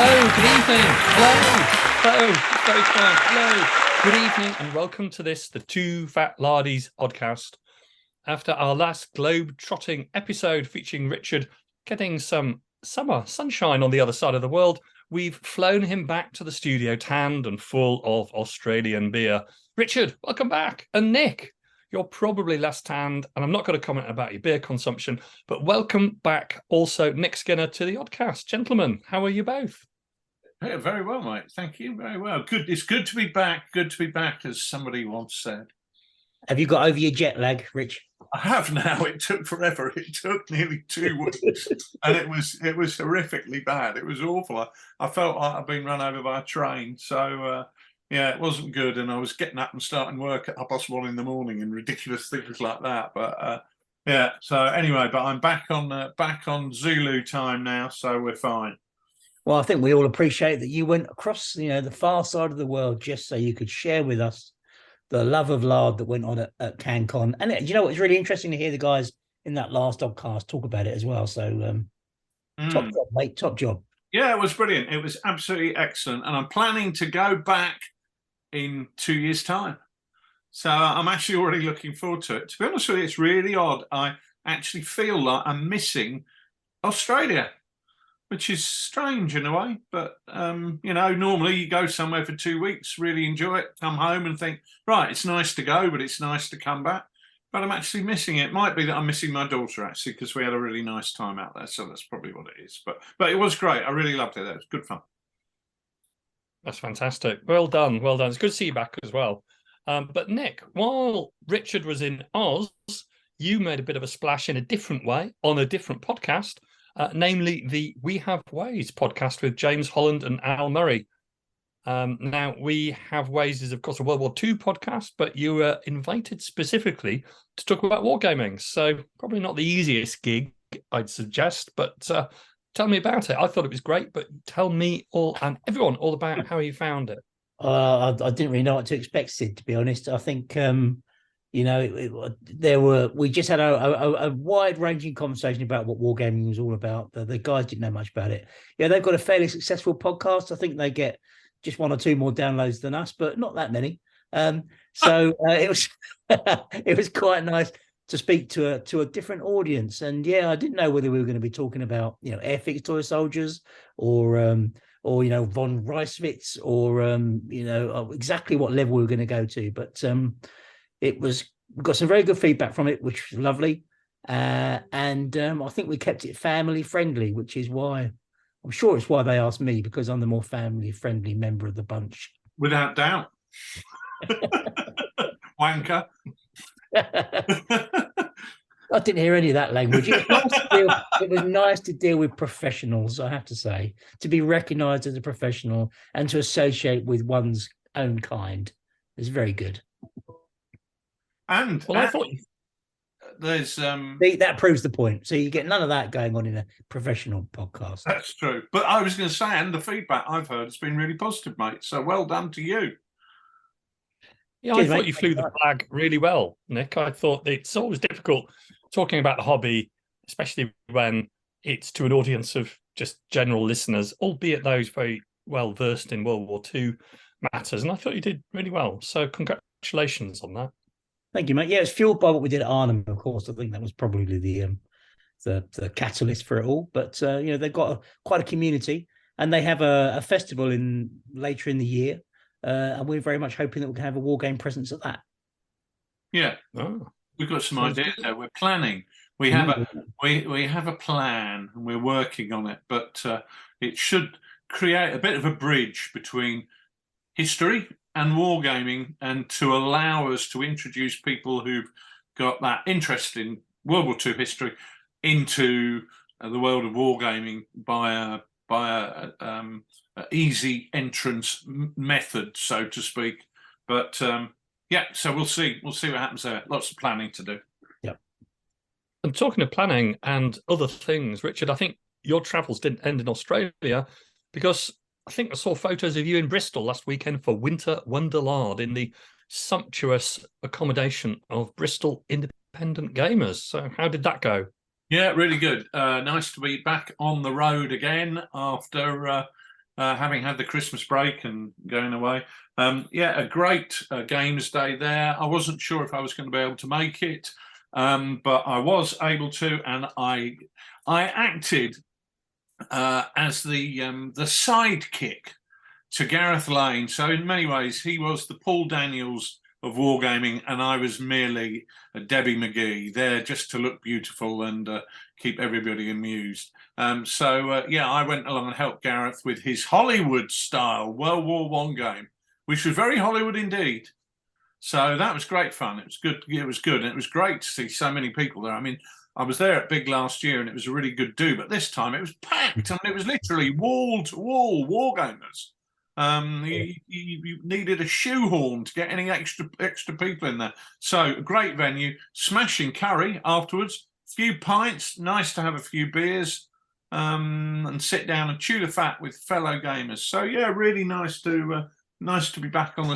good evening. Hello. It's very kind. Hello. Good evening and welcome to the TooFatLardies Oddcast. After our last globe-trotting episode featuring Richard getting some summer sunshine on the other side of the world, we've flown him back to the studio tanned and full of Australian beer. Richard, welcome back. And Nick, you're probably less tanned, and I'm not going to comment about your beer consumption, but welcome back also Nick Skinner to the Oddcast. Gentlemen, how are you both? Yeah, very well, mate. Thank you. Very well. Good. It's good to be back. Good to be back, as somebody once said. Have you got over your jet lag, Rich? I have now. It took forever. It took nearly 2 weeks, and it was horrifically bad. It was awful. I felt like I'd been run over by a train. So yeah, it wasn't good. And I was getting up and starting work at 1:30 in the morning and ridiculous things like that. But yeah. So anyway, but I'm back on Zulu time now, so we're fine. Well, I think we all appreciate that you went across, the far side of the world just so you could share with us the love of lard that went on at CanCon. And you know what? It's really interesting to hear the guys in that last podcast talk about it as well. So top job, mate. Top job. Yeah, it was brilliant. It was absolutely excellent. And I'm planning to go back in 2 years' time. So I'm actually already looking forward to it. To be honest with you, it's really odd. I actually feel like I'm missing Australia, which is strange in a way. But, normally you go somewhere for 2 weeks, really enjoy it, come home and think, right, it's nice to go, but it's nice to come back. But I'm actually missing it. It might be that I'm missing my daughter, actually, because we had a really nice time out there. So that's probably what it is. But it was great. I really loved it. It was good fun. That's fantastic. Well done. Well done. It's good to see you back as well. But Nick, while Richard was in Oz, you made a bit of a splash in a different way on a different podcast, namely the We Have Ways podcast with James Holland and Al Murray. Now, We Have Ways is, of course, a World War II podcast, but you were invited specifically to talk about wargaming. So probably not the easiest gig, I'd suggest, but tell me about it. I thought it was great, but tell me all and everyone all about how you found it. I didn't really know what to expect, Sid, to be honest. I think, we just had a wide-ranging conversation about what wargaming was all about. The guys didn't know much about it. Yeah, they've got a fairly successful podcast. I think they get just 1 or 2 more downloads than us, but not that many. So it was it was quite nice to speak to a different audience. And yeah, I didn't know whether we were going to be talking about airfix toy soldiers or von Reiswitz or exactly what level we were going to go to. But we got some very good feedback from it, which was lovely. And I think we kept it family friendly, which is why I'm sure it's why they asked me, because I'm the more family friendly member of the bunch. Without doubt. Wanker. I didn't hear any of that language. It was nice to deal with professionals, I have to say, to be recognised as a professional and to associate with one's own kind. It's very good. And I thought there's that proves the point. So you get none of that going on in a professional podcast. That's true. But I was going to say, and the feedback I've heard has been really positive, mate. So well done to you. Yeah, I thought you flew the flag really well, Nick. I thought it's always difficult talking about the hobby, especially when it's to an audience of just general listeners, albeit those very well versed in World War II matters. And I thought you did really well. So congratulations on that. Thank you, mate. Yeah, it's fueled by what we did at Arnhem, of course. I think that was probably the catalyst for it all. But they've got quite a community, and they have a festival later in the year. And we're very much hoping that we can have a war game presence at that. Yeah, we've got some ideas there. We're planning. We have a plan, and we're working on it. But it should create a bit of a bridge between history and wargaming, and to allow us to introduce people who've got that interest in World War II history into the world of wargaming by a easy entrance method, so to speak. But so we'll see what happens there. Lots of planning to do. Yeah. And talking of planning and other things, Richard, I think your travels didn't end in Australia, because I think I saw photos of you in Bristol last weekend for Winter Wonderlard in the sumptuous accommodation of Bristol Independent Gamers. So how did that go? Yeah, really good. Nice to be back on the road again after having had the Christmas break and going away. A great games day there. I wasn't sure if I was going to be able to make it, but I was able to, and I acted as the sidekick to Gareth Lane. So in many ways, he was the Paul Daniels of wargaming, and I was merely a Debbie McGee there just to look beautiful and keep everybody amused. I went along and helped Gareth with his Hollywood-style World War I game, which was very Hollywood indeed. So that was great fun. It was good. It was good, and it was great to see so many people there. I mean, I was there at Big last year, and it was a really good do. But this time, it was packed, and it was literally wall-to-wall wargamers. You needed a shoehorn to get any extra people in there. So great venue, smashing curry afterwards, few pints, nice to have a few beers, and sit down and chew the fat with fellow gamers. So yeah, really nice to be back on the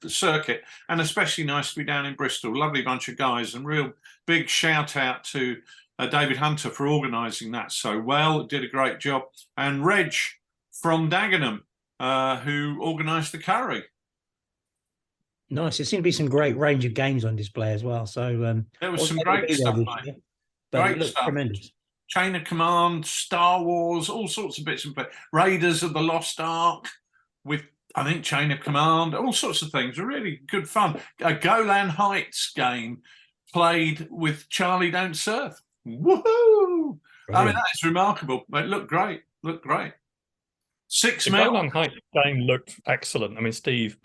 circuit, and especially nice to be down in Bristol. Lovely bunch of guys, and real big shout out to David Hunter for organising that so well. Did a great job, and Reg from Dagenham, who organised the curry. Nice. There seemed to be some great range of games on display as well. So there was some great stuff, mate. Great stuff. Tremendous. Chain of Command, Star Wars, all sorts of bits and bits. Raiders of the Lost Ark with, I think, Chain of Command, all sorts of things. Really good fun. A Golan Heights game played with Charlie Don't Surf. Woohoo! Brilliant. I mean, that is remarkable. It looked great. The Golan Heights game looked excellent. I mean, Steve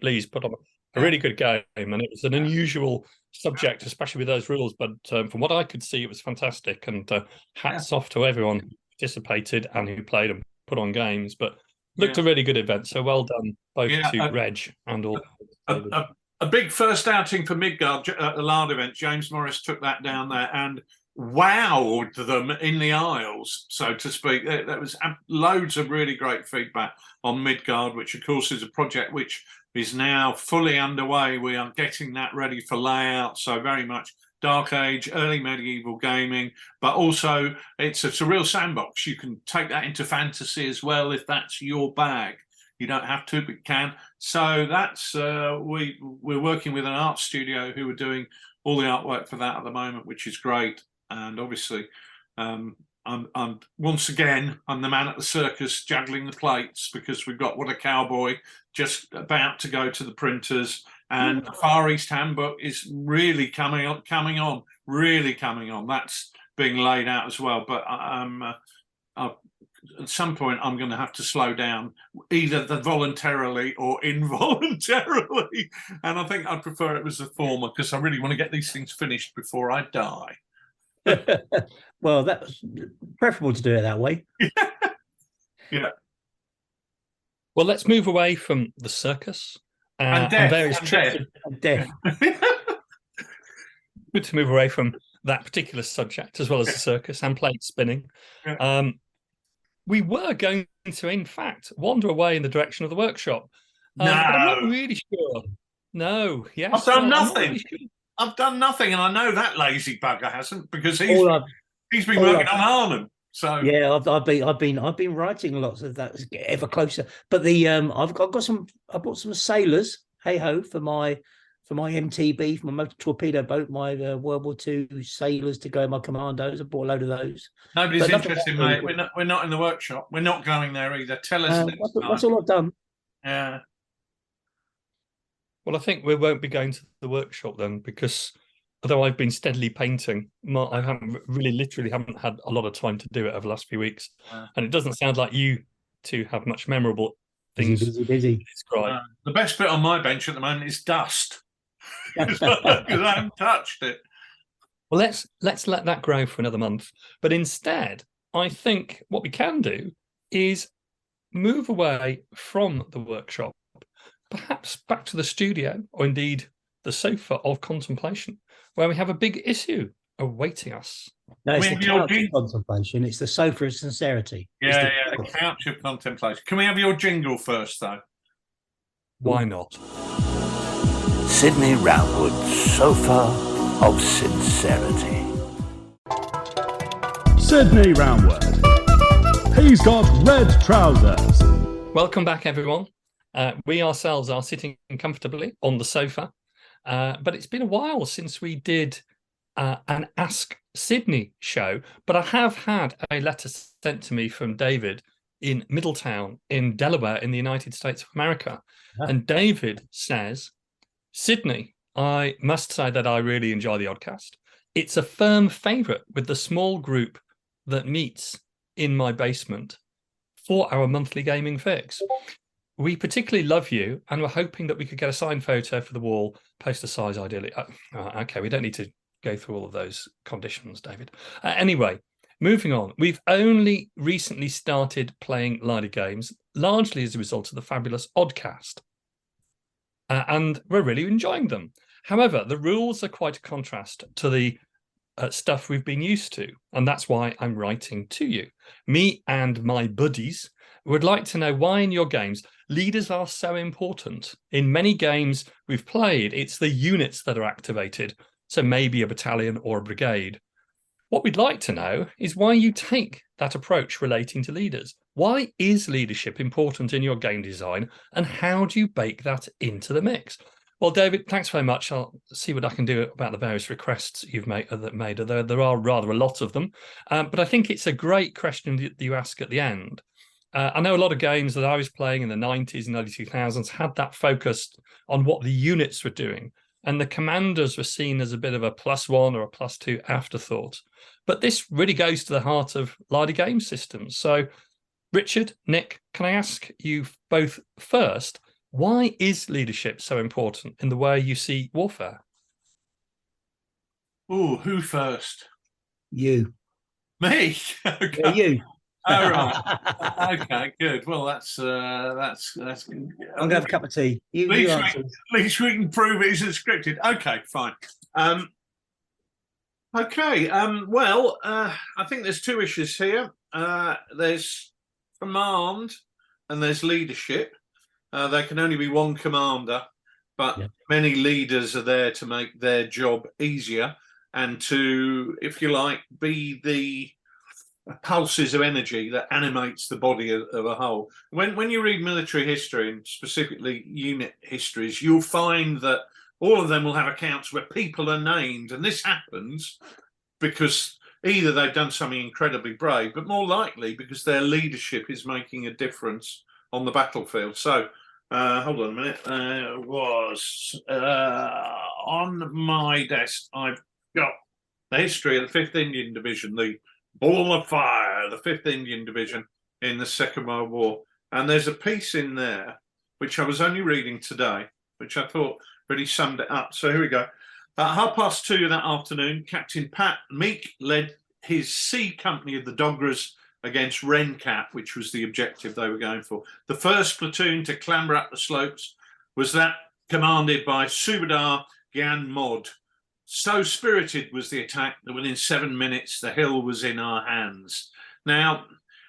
Lees put on a really good game, and it was an unusual subject, especially with those rules. But from what I could see, it was fantastic. And hats off to everyone who participated and who played and put on games. But looked a really good event. So well done, both to Reg and all. A big first outing for Midgard at the Lard event. James Morris took that down there and wowed them in the aisles, so to speak. There was loads of really great feedback on Midgard, which of course is a project which is now fully underway. We are getting that ready for layout, so very much Dark Age, early medieval gaming, but also it's a real sandbox. You can take that into fantasy as well if that's your bag. You don't have to, but you can. So that's we're working with an art studio who are doing all the artwork for that at the moment, which is great. And obviously, I'm once again, I'm the man at the circus juggling the plates, because we've got What a Cowboy just about to go to the printers, and the Far East Handbook is really coming on. That's being laid out as well. But at some point, I'm going to have to slow down, either voluntarily or involuntarily. And I think I'd prefer it was the former, because I really want to get these things finished before I die. Well, that's preferable to do it that way. Yeah. Well, let's move away from the circus and various trips. Death. Good to move away from that particular subject, as well as the circus and plate spinning. Yeah. We were going to, in fact, wander away in the direction of the workshop. No, but I'm not really sure. No, yes, I've done nothing. I've done nothing, and I know that lazy bugger hasn't, because he's been working on Arnhem. So yeah, I've been writing lots of that, ever closer. But the I bought some sailors, hey ho, for my MTB, for my motor torpedo boat, my World War II sailors to go in my commandos. I bought a load of those. Nobody's interested, mate. We're not in the workshop. We're not going there either. Tell us. That's all I've done. Yeah. Well, I think we won't be going to the workshop then, because although I've been steadily painting, I literally haven't had a lot of time to do it over the last few weeks. And it doesn't sound like you two have much memorable things busy. to describe. The best bit on my bench at the moment is dust, because I haven't touched it. Well, let's let that grow for another month. But instead, I think what we can do is move away from the workshop, perhaps back to the studio, or indeed the sofa of contemplation, where we have a big issue awaiting us. No, it's the couch of contemplation. It's the sofa of sincerity. Yeah, the couch of contemplation. Can we have your jingle first, though? Why not? Sydney Roundwood's sofa of sincerity. Sydney Roundwood. He's got red trousers. Welcome back, everyone. We ourselves are sitting comfortably on the sofa, but it's been a while since we did an Ask Sydney show, but I have had a letter sent to me from David in Middletown in Delaware in the United States of America. And David says, Sydney, I must say that I really enjoy the Oddcast. It's a firm favourite with the small group that meets in my basement for our monthly gaming fix. We particularly love you, and we're hoping that we could get a signed photo for the wall, poster size ideally. Okay, we don't need to go through all of those conditions, David. Anyway, moving on. We've only recently started playing Lardy games, largely as a result of the fabulous Oddcast. And we're really enjoying them. However, the rules are quite a contrast to the stuff we've been used to, and that's why I'm writing to you. Me and my buddies would like to know why in your games leaders are so important. In many games we've played, it's the units that are activated, so maybe a battalion or a brigade. What we'd like to know is why you take that approach relating to leaders. Why is leadership important in your game design, and how do you bake that into the mix? Well, David, thanks very much. I'll see what I can do about the various requests you've made. There are rather a lot of them, but I think it's a great question that you ask at the end. I know a lot of games that I was playing in the 90s and early 2000s had that focus on what the units were doing, and the commanders were seen as a bit of a +1 or a +2 afterthought. But this really goes to the heart of Lardy game systems. So, Richard, Nick, can I ask you both first, why is leadership so important in the way you see warfare? Oh, who first? You. Me? Okay. Yeah, you. All right. Okay, good. Well, that's. I'm gonna have a cup of tea. At least we can prove it isn't scripted. Okay, fine. Okay. Well, I think there's two issues here. There's command and there's leadership. There can only be one commander, but many leaders are there to make their job easier and to, if you like, be the pulses of energy that animates the body of a whole. When you read military history, and specifically unit histories, you'll find that all of them will have accounts where people are named, and this happens because either they've done something incredibly brave, but more likely because their leadership is making a difference on the battlefield. So hold on a minute. On my desk, I've got the history of the 5th Indian Division, the Ball of Fire, the 5th Indian Division in the Second World War. And there's a piece in there, which I was only reading today, which I thought really summed it up. So here we go. At 2:30 that afternoon, Captain Pat Meek led his C Company of the Dogras against Rencat, which was the objective they were going for. The first platoon to clamber up the slopes was that commanded by Subadar Gyan Mod. So spirited was the attack that within 7 minutes, the hill was in our hands. Now,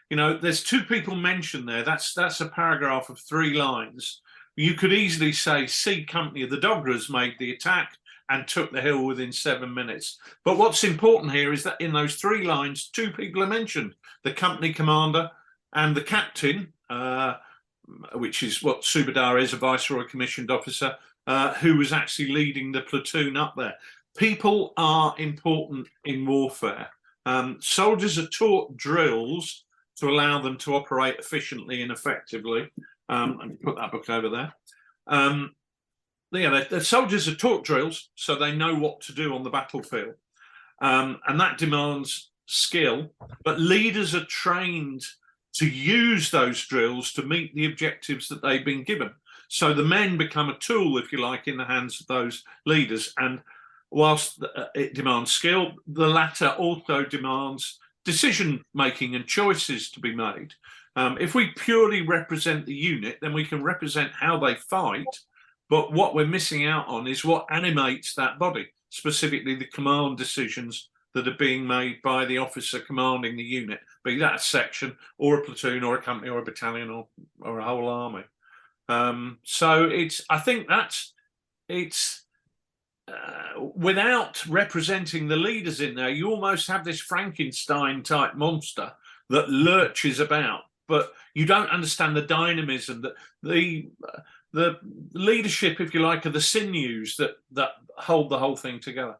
you know, there's two people mentioned there. That's a paragraph of 3 lines. You could easily say C Company of the Dogras made the attack and took the hill within 7 minutes. But what's important here is that in those 3 lines, 2 people are mentioned, the company commander and the captain, which is what Subadar is, a viceroy commissioned officer, who was actually leading the platoon up there. People are important in warfare. Soldiers are taught drills to allow them to operate efficiently and effectively. Let me put that book over there. The soldiers are taught drills so they know what to do on the battlefield. And that demands skill, but leaders are trained to use those drills to meet the objectives that they've been given. So the men become a tool, if you like, in the hands of those leaders. And whilst it demands skill, the latter also demands decision-making and choices to be made. If we purely represent the unit, then we can represent how they fight, but what we're missing out on is what animates that body, specifically the command decisions that are being made by the officer commanding the unit, be that a section or a platoon or a company or a battalion or a whole army. So I think without representing the leaders in there, you almost have this Frankenstein type monster that lurches about, but you don't understand the dynamism, that the leadership, if you like, are the sinews that hold the whole thing together.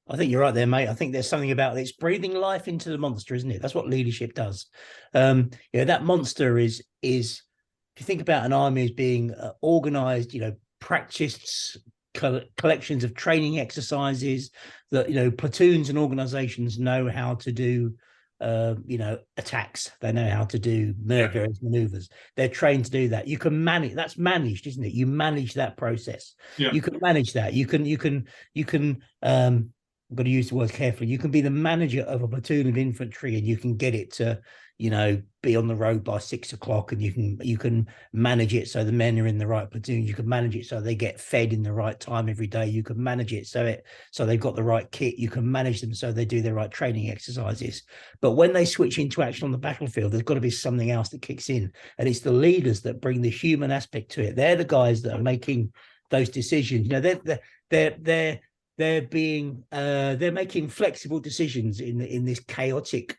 I think you're right there, mate. I think there's something about it's breathing life into the monster, isn't it? That's what leadership does. That monster is if you think about an army as being organized, practiced collections of training exercises that, platoons and organizations know how to do, attacks. They know how to do various maneuvers. They're trained to do that. You can manage, that's managed, isn't it? You manage that process. Yeah. You can manage that. You can I've got to use the words carefully. You can be the manager of a platoon of infantry, and you can get it to, be on the road by 6 o'clock, and you can manage it so the men are in the right platoon. You can manage it so they get fed in the right time every day. You can manage it so they've got the right kit. You can manage them so they do their right training exercises. But when they switch into action on the battlefield, there's got to be something else that kicks in, and it's the leaders that bring the human aspect to it. They're the guys that are making those decisions. They're making flexible decisions in this chaotic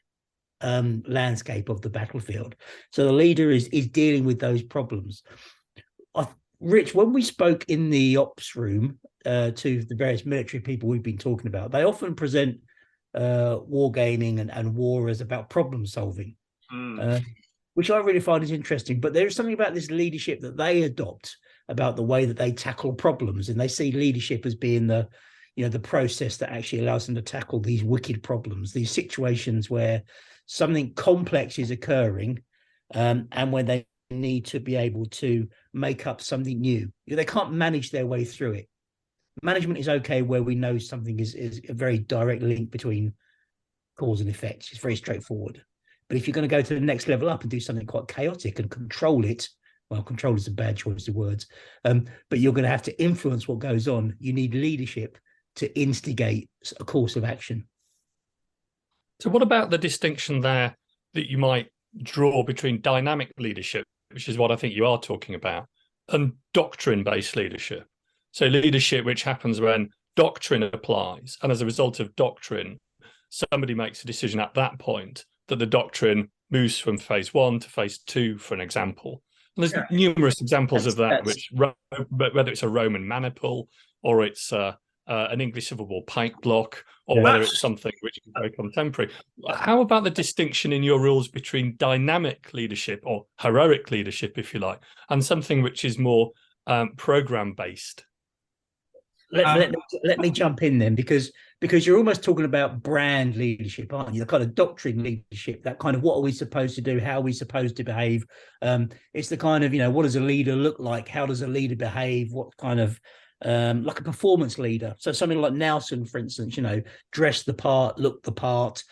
landscape of the battlefield. So the leader is dealing with those problems. Rich, when we spoke in the ops room to the various military people we've been talking about, they often present wargaming and war as about problem solving, which I really find is interesting. But there is something about this leadership that they adopt, about the way that they tackle problems, and they see leadership as being the process that actually allows them to tackle these wicked problems, these situations where something complex is occurring, and when they need to be able to make up something new. They can't manage their way through it. Management is okay where we know something is a very direct link between cause and effect. It's very straightforward. But if you're going to go to the next level up and do something quite chaotic and control it, well, control is a bad choice of words, but you're going to have to influence what goes on. You need leadership to instigate a course of action. So what about the distinction there that you might draw between dynamic leadership, which is what I think you are talking about, and doctrine-based leadership? So leadership which happens when doctrine applies, and as a result of doctrine, somebody makes a decision at that point that the doctrine moves from phase 1 to phase 2, for an example. And there's numerous examples of that, which, whether it's a Roman maniple or it's an English Civil War pike block, or whether it's something which is very contemporary. How about the distinction in your rules between dynamic leadership, or heroic leadership, if you like, and something which is more program-based? Let me jump in then, because you're almost talking about brand leadership, aren't you? The kind of doctrine leadership, that kind of what are we supposed to do, how are we supposed to behave? It's the kind of, what does a leader look like? How does a leader behave? What kind of like a performance leader. So something like Nelson, for instance, dress the part, look the part,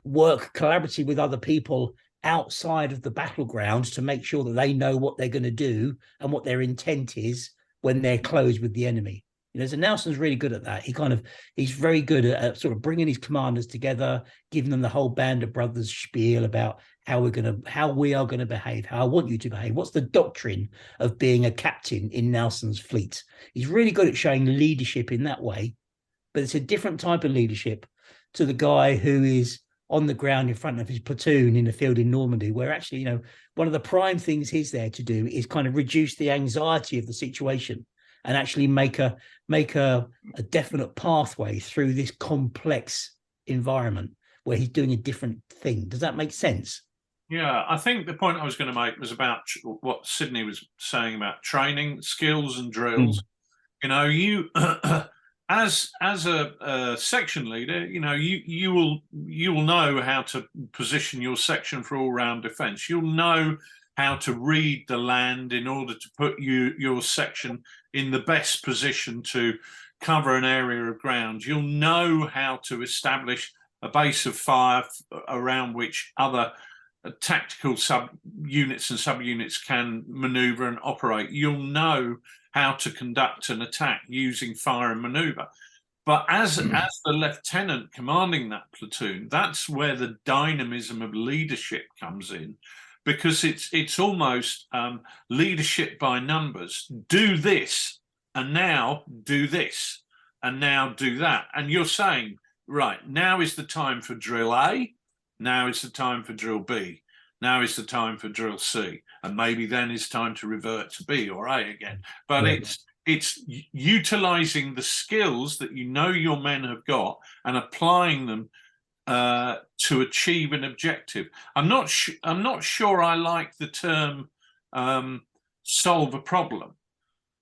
work collaboratively with other people outside of the battleground to make sure that they know what they're going to do and what their intent is when they're close with the enemy. So Nelson's really good at that. He's very good at sort of bringing his commanders together, giving them the whole band of brothers spiel about how we are going to behave, how I want you to behave. What's the doctrine of being a captain in Nelson's fleet? He's really good at showing leadership in that way, but it's a different type of leadership to the guy who is on the ground in front of his platoon in the field in Normandy, where actually, one of the prime things he's there to do is kind of reduce the anxiety of the situation and actually make a definite pathway through this complex environment where he's doing a different thing. Does that make sense? Yeah, I think the point I was going to make was about what Sydney was saying about training, skills and drills. You as a section leader, you will know how to position your section for all-round defence. You'll know how to read the land in order to put your section in the best position to cover an area of ground. You'll know how to establish a base of fire around which other tactical sub-units and sub-units can manoeuvre and operate. You'll know how to conduct an attack using fire and manoeuvre. But as the lieutenant commanding that platoon, that's where the dynamism of leadership comes in, because it's almost leadership by numbers. Do this, and now do this, and now do that. And you're saying, right, now is the time for drill A, now is the time for drill B. Now is the time for drill C, and maybe then it's time to revert to B or A again. But it's utilizing the skills that you know your men have got and applying them to achieve an objective. I'm not sure I like the term solve a problem,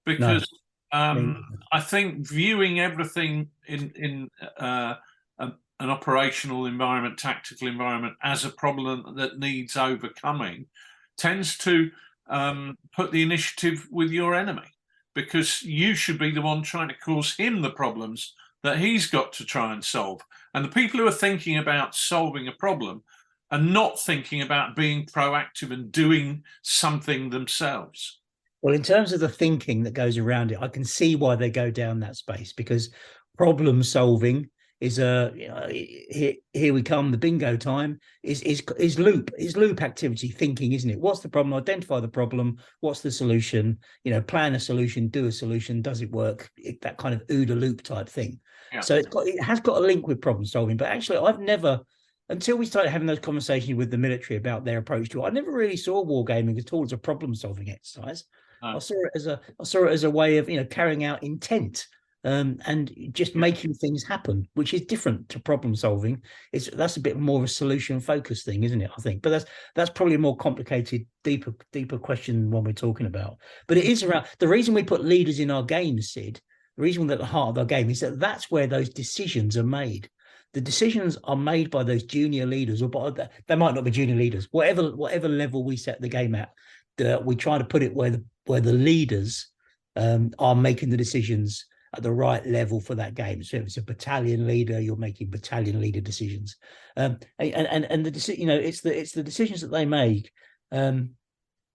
because I think viewing everything in an operational environment, tactical environment, as a problem that needs overcoming tends to put the initiative with your enemy, because you should be the one trying to cause him the problems that he's got to try and solve. And the people who are thinking about solving a problem are not thinking about being proactive and doing something themselves. Well, in terms of the thinking that goes around it, I can see why they go down that space, because problem solving is here we come, the bingo time is loop activity thinking, isn't it? What's the problem? Identify the problem. What's the solution? Plan a solution, do a solution. Does it work? That kind of OODA loop type thing. Yeah. So it has got a link with problem solving. But actually, I've never, until we started having those conversations with the military about their approach to it, I never really saw wargaming at all as a problem solving exercise. No. I saw it as a way of carrying out intent. And just making things happen, which is different to problem solving. That's a bit more of a solution focused thing, isn't it? I think, but that's probably a more complicated, deeper question than one we're talking about. But it is around the reason we put leaders in our games, Sid. The reason that at the heart of our game is that's where those decisions are made. The decisions are made by those junior leaders, or they might not be junior leaders. Whatever level we set the game at, we try to put it where the leaders are making the decisions at the right level for that game. So if it's a battalion leader, you're making battalion leader decisions, and it's the decisions that they make.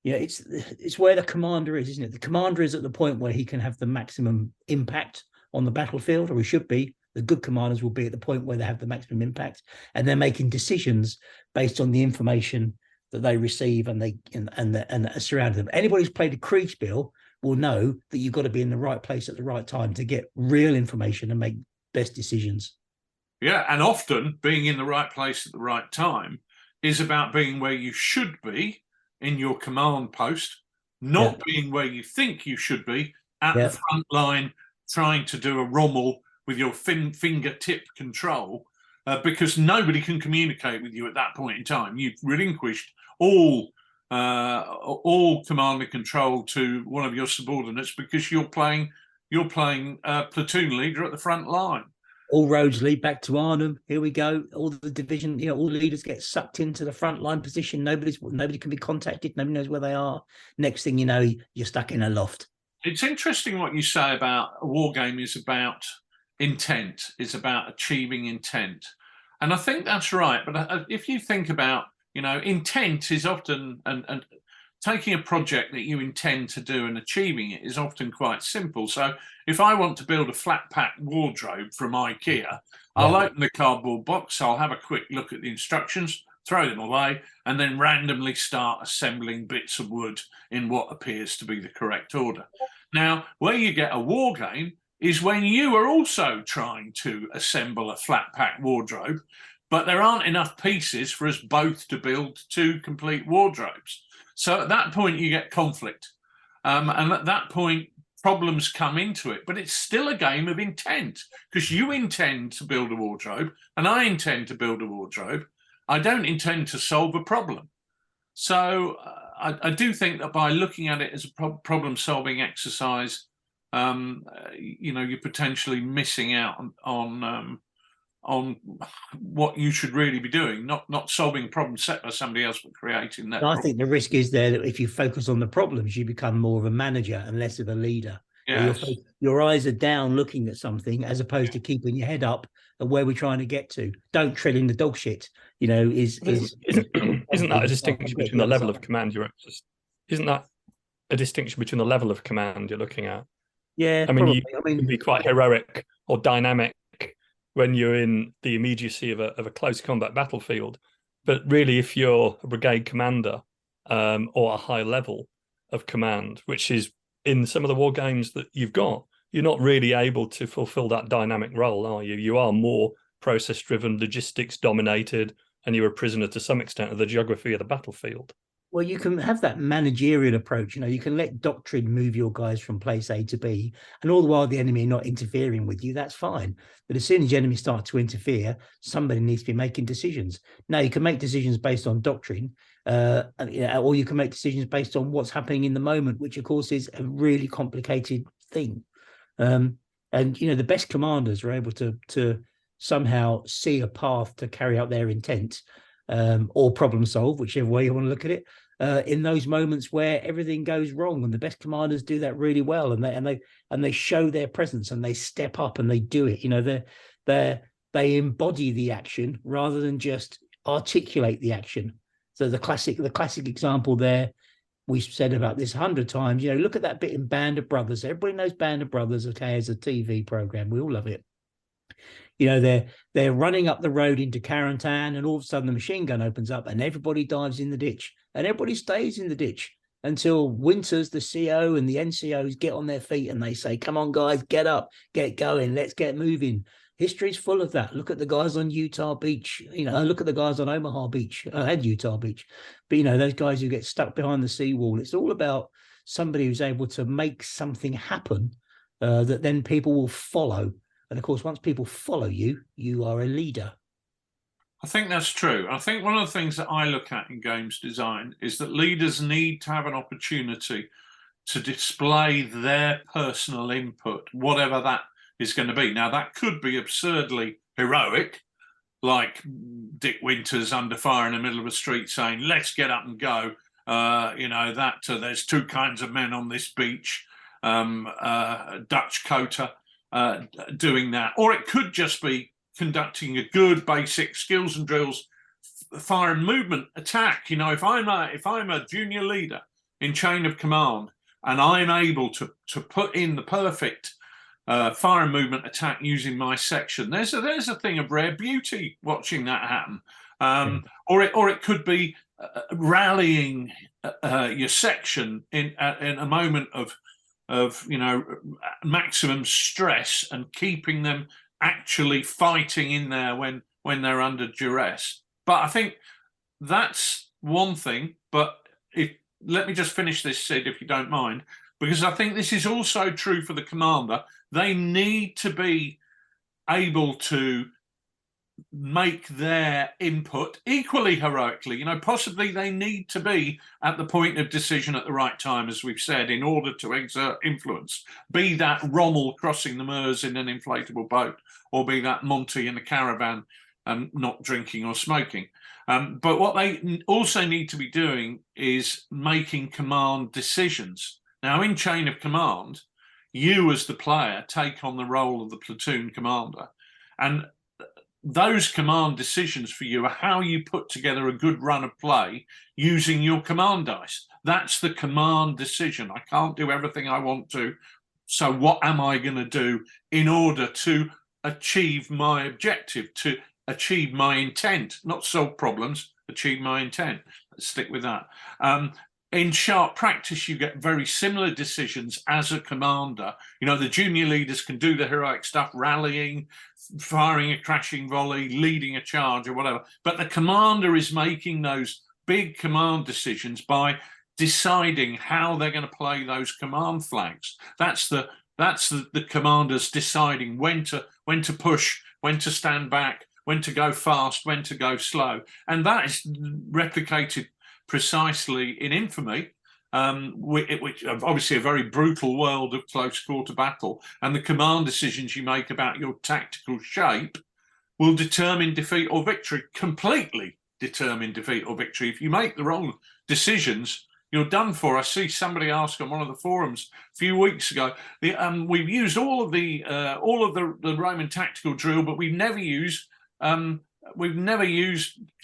It's where the commander is, isn't it? The commander is at the point where he can have the maximum impact on the battlefield, or he should be. The good commanders will be at the point where they have the maximum impact, and they're making decisions based on the information that they receive and that surround them. Anybody who's played a Kriegspiel will know that you've got to be in the right place at the right time to get real information and make best decisions. Yeah, and often being in the right place at the right time is about being where you should be in your command post, not being where you think you should be at the front line, trying to do a Rommel with your fingertip control, because nobody can communicate with you at that point in time. You've relinquished all command and control to one of your subordinates because you're playing platoon leader at the front line. All roads lead back to Arnhem. Here we go. All the division, all the leaders get sucked into the front line position. Nobody can be contacted. Nobody knows where they are. Next thing you know, you're stuck in a loft. It's interesting what you say about a war game is about intent. It's about achieving intent, and I think that's right. But if you think about intent is often, and taking a project that you intend to do and achieving it is often quite simple. So if I want to build a flat pack wardrobe from IKEA, I'll open the cardboard box, I'll have a quick look at the instructions, throw them away, and then randomly start assembling bits of wood in what appears to be the correct order. Now, where you get a war game is when you are also trying to assemble a flat pack wardrobe, but there aren't enough pieces for us both to build two complete wardrobes. So at that point, you get conflict. And at that point, problems come into it. But it's still a game of intent, because you intend to build a wardrobe and I intend to build a wardrobe. I don't intend to solve a problem. So I do think that by looking at it as a problem-solving exercise, you're potentially missing out on what you should really be doing, not solving problems set by somebody else, but creating that. I think the risk is there that if you focus on the problems, you become more of a manager and less of a leader. Yes. Your eyes are down looking at something as opposed to keeping your head up at where we're trying to get to. Don't tread in the dog shit, isn't that a distinction between the level of command isn't that a distinction between the level of command you're looking at? Yeah, I mean, you can be quite heroic or dynamic when you're in the immediacy of a close combat battlefield. But really, if you're a brigade commander or a high level of command, which is in some of the war games that you've got, you're not really able to fulfill that dynamic role, are you? You are more process-driven, logistics-dominated, and you're a prisoner to some extent of the geography of the battlefield. Well, you can have that managerial approach. You can let doctrine move your guys from place A to B, and all the while the enemy are not interfering with you. That's fine. But as soon as the enemy start to interfere, somebody needs to be making decisions. Now, you can make decisions based on doctrine, or you can make decisions based on what's happening in the moment, which of course is a really complicated thing. And the best commanders are able to somehow see a path to carry out their intent, or problem solve, whichever way you want to look at it. In those moments where everything goes wrong, and the best commanders do that really well, and they show their presence, and they step up and they do it. They embody the action rather than just articulate the action. So the classic example there, we've said about this 100 times. Look at that bit in Band of Brothers. Everybody knows Band of Brothers, okay, as a TV program. We all love it. They're running up the road into Carentan, and all of a sudden the machine gun opens up and everybody dives in the ditch, and everybody stays in the ditch until Winters, the CO, and the NCOs get on their feet and they say, come on, guys, get up, get going, let's get moving. History's full of that. Look at the guys on Utah Beach, look at the guys on Omaha Beach and Utah Beach. But, those guys who get stuck behind the seawall, it's all about somebody who's able to make something happen that then people will follow. And of course, once people follow you, you are a leader. I think that's true. I think one of the things that I look at in games design is that leaders need to have an opportunity to display their personal input, whatever that is going to be. Now, that could be absurdly heroic, like Dick Winters under fire in the middle of a street saying, let's get up and go. There's two kinds of men on this beach, Dutch Coter. Doing that, or it could just be conducting a good basic skills and drills, fire and movement attack. If I'm a junior leader in chain of command and I'm able to put in the perfect fire and movement attack using my section, there's a thing of rare beauty watching that happen. Or it could be rallying your section in a moment of maximum stress and keeping them actually fighting in there when they're under duress. But I think that's one thing. But let me just finish this, Sid, if you don't mind, because I think this is also true for the commander. They need to be able to make their input equally heroically. Possibly they need to be at the point of decision at the right time, as we've said, in order to exert influence. Be that Rommel crossing the Meuse in an inflatable boat, or be that Monty in a caravan and not drinking or smoking. But what they also need to be doing is making command decisions. Now, in chain of command, you as the player take on the role of the platoon commander, and those command decisions for you are how you put together a good run of play using your command dice. That's the command decision. I can't do everything I want to, so what am I going to do in order to achieve my objective, to achieve my intent, not solve problems, achieve my intent. Let's stick with that. In sharp practice, you get very similar decisions as a commander. The junior leaders can do the heroic stuff, rallying, firing a crashing volley, leading a charge or whatever. But the commander is making those big command decisions by deciding how they're going to play those command flags. That's the commanders deciding when to push, when to stand back, when to go fast, when to go slow. And that is replicated precisely in Infamy, which obviously a very brutal world of close quarter battle, and the command decisions you make about your tactical shape will determine defeat or victory, completely determine defeat or victory. If you make the wrong decisions, you're done for. I see somebody ask on one of the forums a few weeks ago, we've used all of the Roman tactical drill, but we've never used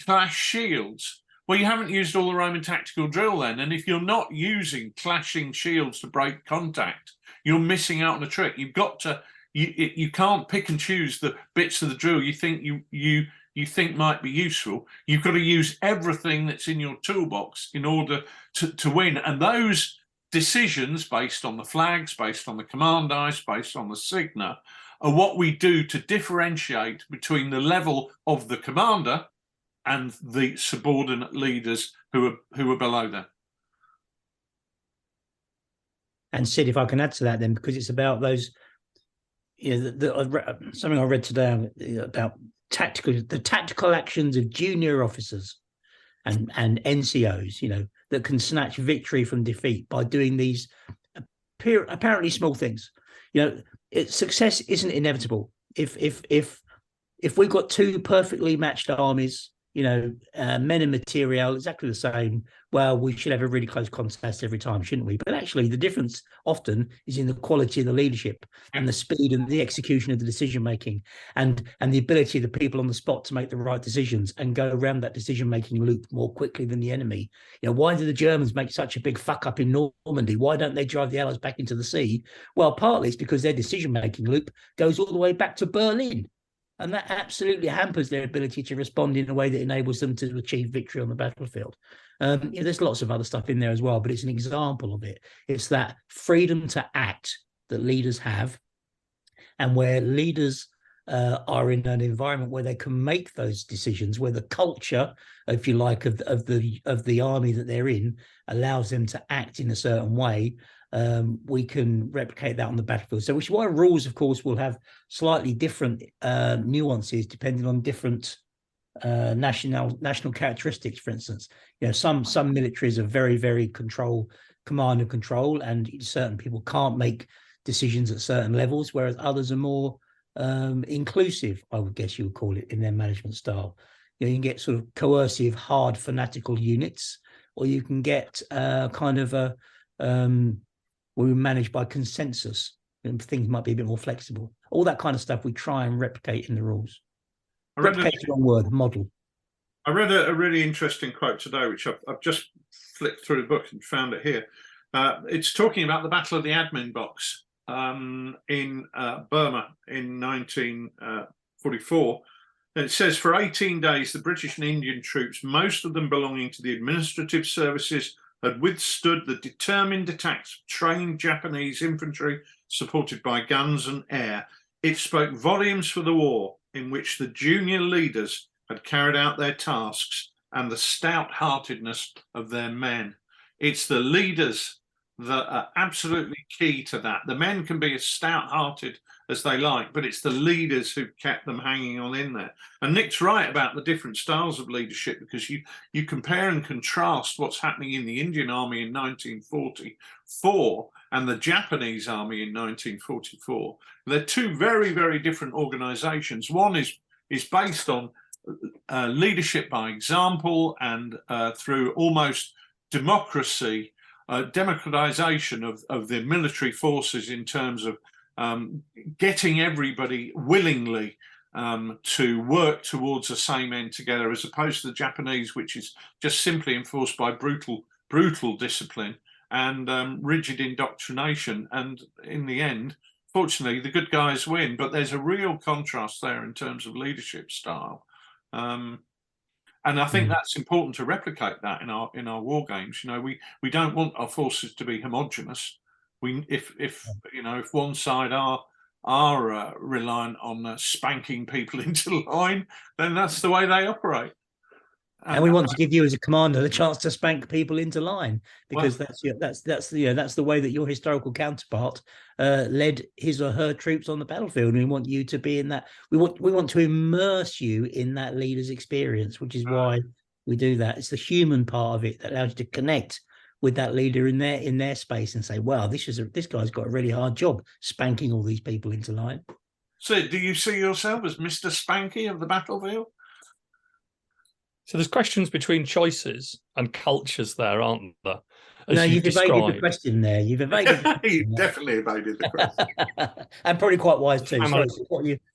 clash shields. Well, you haven't used all the Roman tactical drill then. And if you're not using clashing shields to break contact, you're missing out on a trick. You've got to, you can't pick and choose the bits of the drill you think you think might be useful. You've got to use everything that's in your toolbox in order to win. And those decisions based on the flags, based on the command dice, based on the signa, are what we do to differentiate between the level of the commander and the subordinate leaders who are below them. And Sid, if I can add to that, then, because it's about those, something I read today about the tactical actions of junior officers and NCOs, that can snatch victory from defeat by doing these apparently small things. Success isn't inevitable. If we've got two perfectly matched armies, men and material exactly the same, well, we should have a really close contest every time, shouldn't we? But actually, the difference often is in the quality of the leadership and the speed and the execution of the decision making, and the ability of the people on the spot to make the right decisions and go around that decision making loop more quickly than the enemy. Why do the Germans make such a big fuck up in Normandy? Why don't they drive the Allies back into the sea? Well, partly it's because their decision making loop goes all the way back to Berlin. And that absolutely hampers their ability to respond in a way that enables them to achieve victory on the battlefield. There's lots of other stuff in there as well, but it's an example of it. It's that freedom to act that leaders have, and where leaders are in an environment where they can make those decisions, where the culture, if you like, of the army that they're in allows them to act in a certain way. We can replicate that on the battlefield. So, which is why rules, of course, will have slightly different nuances depending on different national characteristics. For instance, some militaries are very, very command and control, and certain people can't make decisions at certain levels, whereas others are more inclusive, I would guess you would call it, in their management style. You can get sort of coercive, hard, fanatical units, or you can get kind of a where we manage by consensus, and things might be a bit more flexible. All that kind of stuff we try and replicate in the rules. Replicate is the wrong word, model. I read a really interesting quote today, which I've just flipped through the book and found it here. It's talking about the Battle of the Admin Box in Burma in 1944. And it says, for 18 days, the British and Indian troops, most of them belonging to the administrative services, had withstood the determined attacks of trained Japanese infantry supported by guns and air. It spoke volumes for the war in which the junior leaders had carried out their tasks and the stout-heartedness of their men. It's the leaders that are absolutely key to that. The men can be as stout-hearted as they like, but it's the leaders who've kept them hanging on in there. And Nick's right about the different styles of leadership, because you compare and contrast what's happening in the Indian Army in 1944 and the Japanese Army in 1944. They're two very, very different organizations. One is based on leadership by example and through almost democracy, democratization of the military forces in terms of getting everybody willingly to work towards the same end together, as opposed to the Japanese, which is just simply enforced by brutal discipline and rigid indoctrination. And in the end, fortunately, the good guys win. But there's a real contrast there in terms of leadership style. And I think that's important to replicate that in our war games. We don't want our forces to be homogenous. If one side are reliant on spanking people into line, then that's the way they operate. And we want to give you, as a commander, the chance to spank people into line, because that's the way that your historical counterpart led his or her troops on the battlefield. And we want you to be in that. We want to immerse you in that leader's experience, which is why we do that. It's the human part of it that allows you to connect with that leader in their space and say, "Wow, this guy's got a really hard job spanking all these people into line." So, do you see yourself as Mr. Spanky of the battlefield? So there's questions between choices and cultures there, aren't there? No, you've evaded the question there. You've evaded the question. You definitely evaded the question. And probably quite wise too. So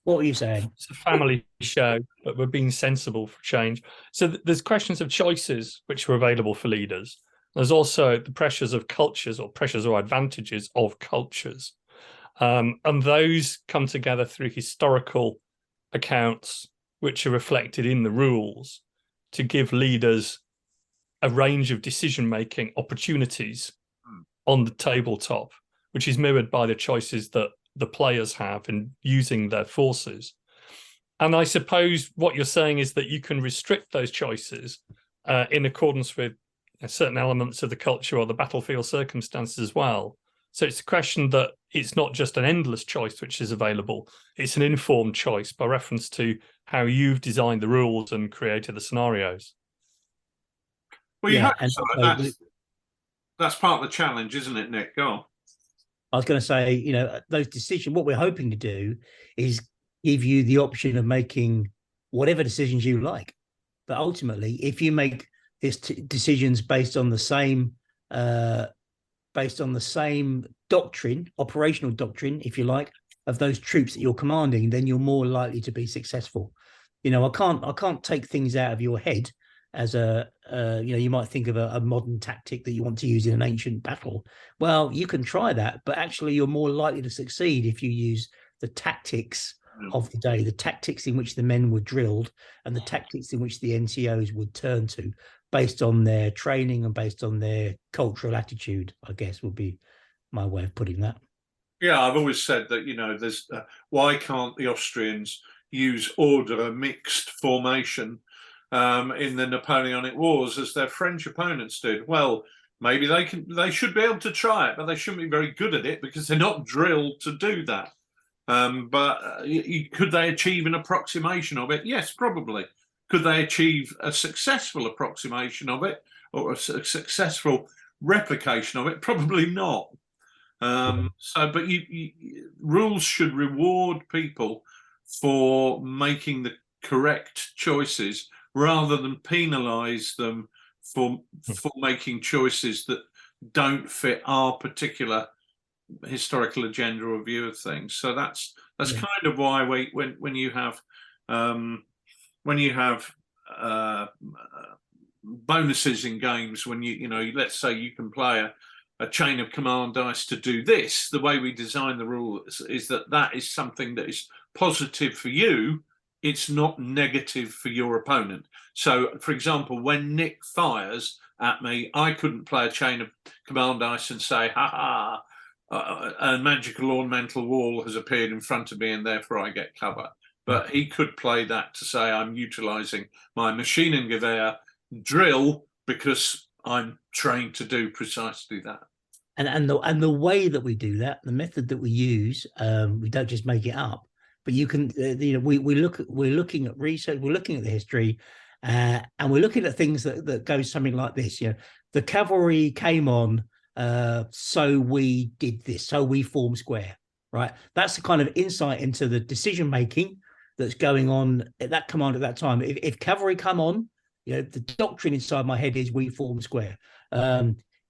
what were you saying? It's a family show, but we're being sensible for change. So there's questions of choices which are available for leaders. There's also the pressures of cultures, or pressures or advantages of cultures. And those come together through historical accounts, which are reflected in the rules, to give leaders a range of decision-making opportunities on the tabletop, which is mirrored by the choices that the players have in using their forces. And I suppose what you're saying is that you can restrict those choices in accordance with certain elements of the culture or the battlefield circumstances as well. So it's a question that it's not just an endless choice which is available. It's an informed choice by reference to how you've designed the rules and created the scenarios. Well, you hope so. That's part of the challenge, isn't it, Nick? Go on. I was going to say, you know, those decisions, what we're hoping to do is give you the option of making whatever decisions you like. But ultimately, if you make these decisions based on the same doctrine, operational doctrine, if you like, of those troops that you're commanding, then you're more likely to be successful. You know, I can't take things out of your head as a, you know, you might think of a modern tactic that you want to use in an ancient battle. Well, you can try that, but actually you're more likely to succeed if you use the tactics of the day, the tactics in which the men were drilled and the tactics in which the NCOs would turn to based on their training and based on their cultural attitude, I guess would be my way of putting that. Yeah, I've always said that, you know, there's why can't the Austrians use order mixed formation in the Napoleonic Wars as their French opponents did? Well, maybe they should be able to try it, but they shouldn't be very good at it because they're not drilled to do that. But could they achieve an approximation of it? Yes, probably. Could they achieve a successful approximation of it or a successful replication of it? Probably not. But rules should reward people for making the correct choices rather than penalise them for making choices that don't fit our particular historical agenda or view of things. So that's kind of why when you have bonuses in games, when you know, let's say you can play a chain of command dice to do this, the way we design the rules is that is something that is positive for you. It's not negative for your opponent. So, for example, when Nick fires at me, I couldn't play a chain of command dice and say, ha ha, a magical ornamental wall has appeared in front of me and therefore I get cover. But he could play that to say I'm utilising my machine and gewehr drill because I'm trained to do precisely that. And the way that we do that, the method that we use, we don't just make it up. But you can, you know, we're looking at research, we're looking at the history, and we're looking at things that go something like this. You know, the cavalry came on, so we did this, so we formed square. Right, that's the kind of insight into the decision making that's going on at that command at that time. If cavalry come on, you know, the doctrine inside my head is we form square.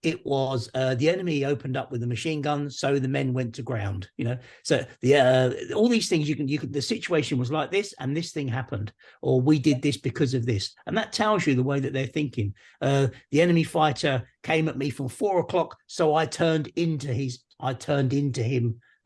It was the enemy opened up with the machine guns, so the men went to ground. You know, so the all these things you can. The situation was like this, and this thing happened, or we did this because of this, and that tells you the way that they're thinking. The enemy fighter came at me from 4 o'clock, so I turned into him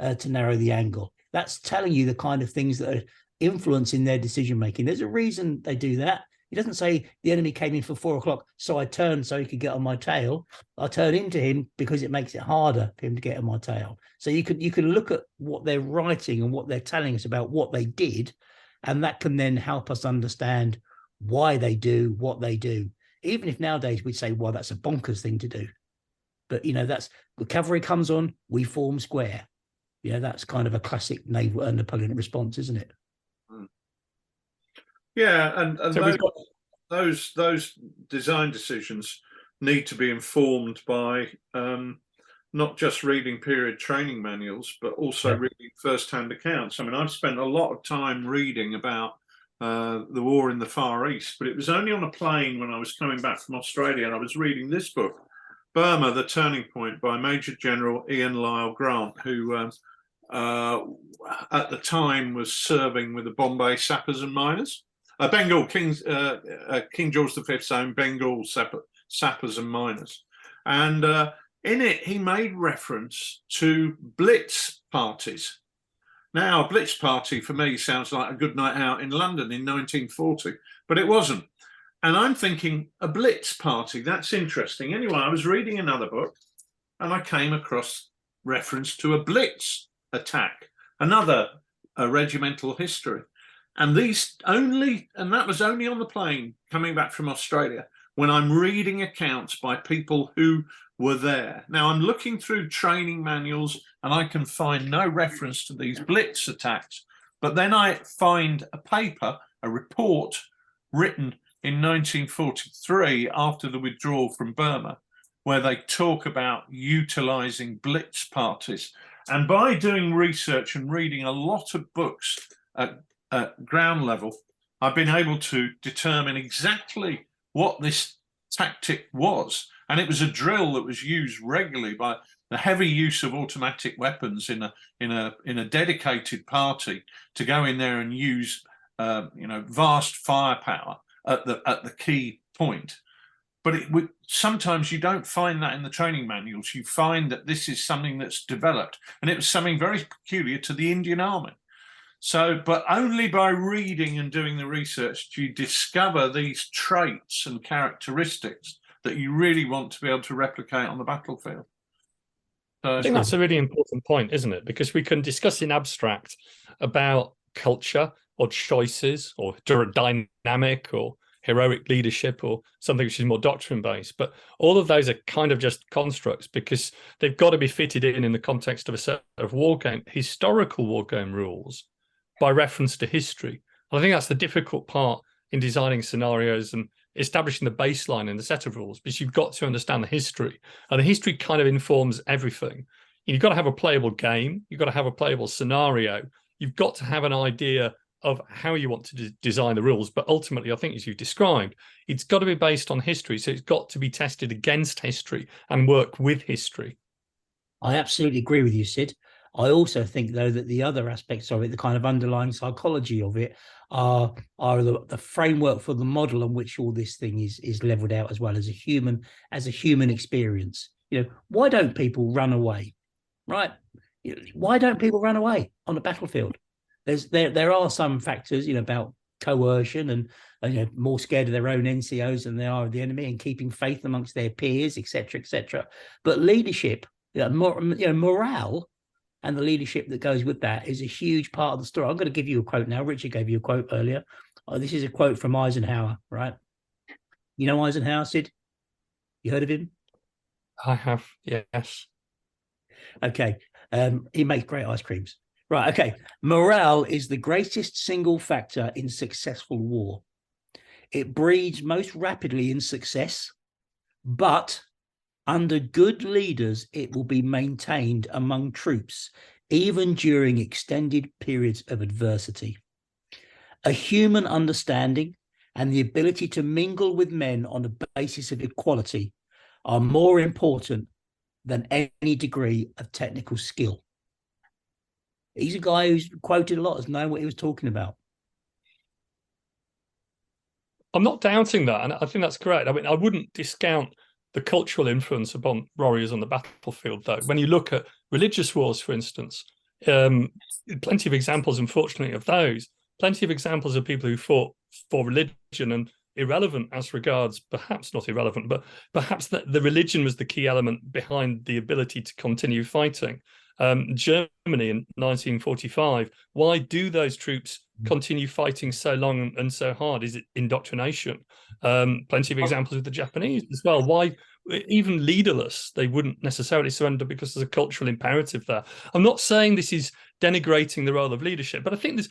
to narrow the angle. That's telling you the kind of things that are influencing their decision making. There's a reason they do that. He doesn't say the enemy came in for 4 o'clock, so I turned so he could get on my tail. I turn into him because it makes it harder for him to get on my tail. So you can look at what they're writing and what they're telling us about what they did, and that can then help us understand why they do what they do. Even if nowadays we'd say, well, that's a bonkers thing to do. But, you know, that's the cavalry comes on, we form square. You know, that's kind of a classic naval Napoleonic response, isn't it? Yeah, and so those design decisions need to be informed by not just reading period training manuals, but also reading first-hand accounts. I mean, I've spent a lot of time reading about the war in the Far East, but it was only on a plane when I was coming back from Australia and I was reading this book, Burma, The Turning Point by Major General Ian Lyle Grant, who at the time was serving with the Bombay Sappers and Miners. Bengal, King George V's own Bengal Sappers and Miners. And in it, he made reference to blitz parties. Now, a blitz party for me sounds like a good night out in London in 1940, but it wasn't. And I'm thinking, a blitz party, that's interesting. Anyway, I was reading another book and I came across reference to a blitz attack, another regimental history. And that was only on the plane coming back from Australia, when I'm reading accounts by people who were there. Now, I'm looking through training manuals and I can find no reference to these blitz attacks. But then I find a paper, a report written in 1943 after the withdrawal from Burma, where they talk about utilizing blitz parties. And by doing research and reading a lot of books at ground level, I've been able to determine exactly what this tactic was. And it was a drill that was used regularly by the heavy use of automatic weapons in a dedicated party to go in there and use vast firepower at the key point. But sometimes you don't find that in the training manuals. You find that this is something that's developed, and it was something very peculiar to the Indian Army. So, but only by reading and doing the research do you discover these traits and characteristics that you really want to be able to replicate on the battlefield. So I think that's a really important point, isn't it? Because we can discuss in abstract about culture or choices or dynamic or heroic leadership or something which is more doctrine based, but all of those are kind of just constructs because they've got to be fitted in the context of a set of historical war game rules by reference to history. And I think that's the difficult part in designing scenarios and establishing the baseline and the set of rules, because you've got to understand the history, and the history kind of informs everything. You've got to have a playable game, you've got to have a playable scenario, you've got to have an idea of how you want to design the rules. But ultimately, I think, as you described, it's got to be based on history. So it's got to be tested against history and work with history. I absolutely agree with you, Sid. I also think, though, that the other aspects of it, the kind of underlying psychology of it, are the framework for the model on which all this thing is leveled out, as well as a human experience. Why don't people run away? Right? Why don't people run away on the battlefield? There are some factors, about coercion and more scared of their own NCOs than they are of the enemy, and keeping faith amongst their peers, etc., etc. But leadership, morale, and the leadership that goes with that is a huge part of the story. I'm going to give you a quote now. Richard gave you a quote earlier. This is a quote from Eisenhower, right? You know Eisenhower, Sid? You heard of him? I have, yes. Okay. He makes great ice creams. Right, okay. Morale is the greatest single factor in successful war. It breeds most rapidly in success, but under good leaders, it will be maintained among troops, even during extended periods of adversity. A human understanding and the ability to mingle with men on the basis of equality are more important than any degree of technical skill. He's a guy who's quoted a lot as knowing what he was talking about. I'm not doubting that, and I think that's correct. I mean, I wouldn't discount the cultural influence upon warriors on the battlefield, though. When you look at religious wars, for instance, plenty of examples, unfortunately, of those. Plenty of examples of people who fought for religion, and irrelevant as regards, perhaps not irrelevant, but perhaps that the religion was the key element behind the ability to continue fighting. Germany in 1945, why do those troops continue fighting so long and so hard? Is it indoctrination? Plenty of examples with the Japanese as well. Why, even leaderless, they wouldn't necessarily surrender because there's a cultural imperative there. I'm not saying this is denigrating the role of leadership, but I think there's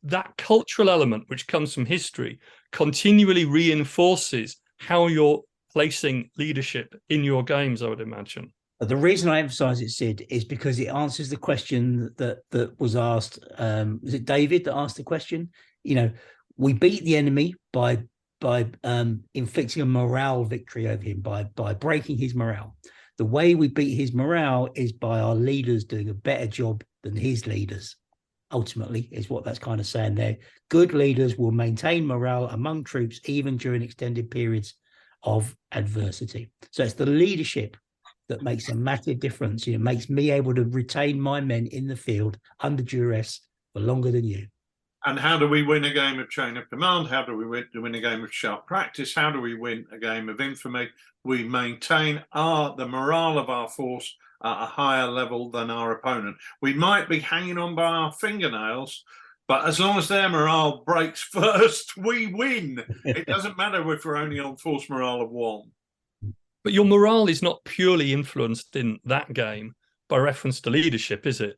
that cultural element which comes from history continually reinforces how you're placing leadership in your games, I would imagine. The reason I emphasize it, Sid, is because it answers the question that was asked. Was it David that asked the question? We beat the enemy by inflicting a morale victory over him, by breaking his morale. The way we beat his morale is by our leaders doing a better job than his leaders. Ultimately, is what that's kind of saying there. Good leaders will maintain morale among troops even during extended periods of adversity. So it's the leadership that makes a massive difference. It makes me able to retain my men in the field under duress for longer than you. And how do we win a game of chain of command? How do we win a game of sharp practice? How do we win a game of infamy? We maintain the morale of our force at a higher level than our opponent. We might be hanging on by our fingernails But as long as their morale breaks first, we win. It doesn't matter if we're only on force morale of 1. But your morale is not purely influenced in that game by reference to leadership, is it?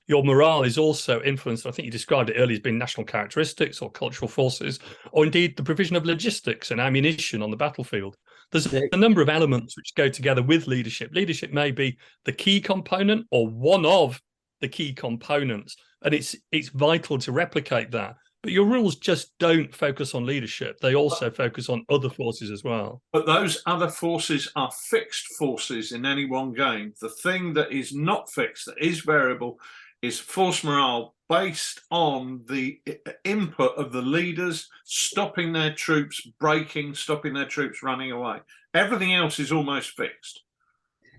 Your morale is also influenced, I think you described it earlier, as being national characteristics or cultural forces, or indeed the provision of logistics and ammunition on the battlefield. There's a number of elements which go together with leadership. Leadership may be the key component or one of the key components, and it's vital to replicate that. But your rules just don't focus on leadership. They also focus on other forces as well. But those other forces are fixed forces in any one game. The thing that is not fixed, that is variable, is force morale based on the input of the leaders stopping their troops breaking, stopping their troops running away. Everything else is almost fixed.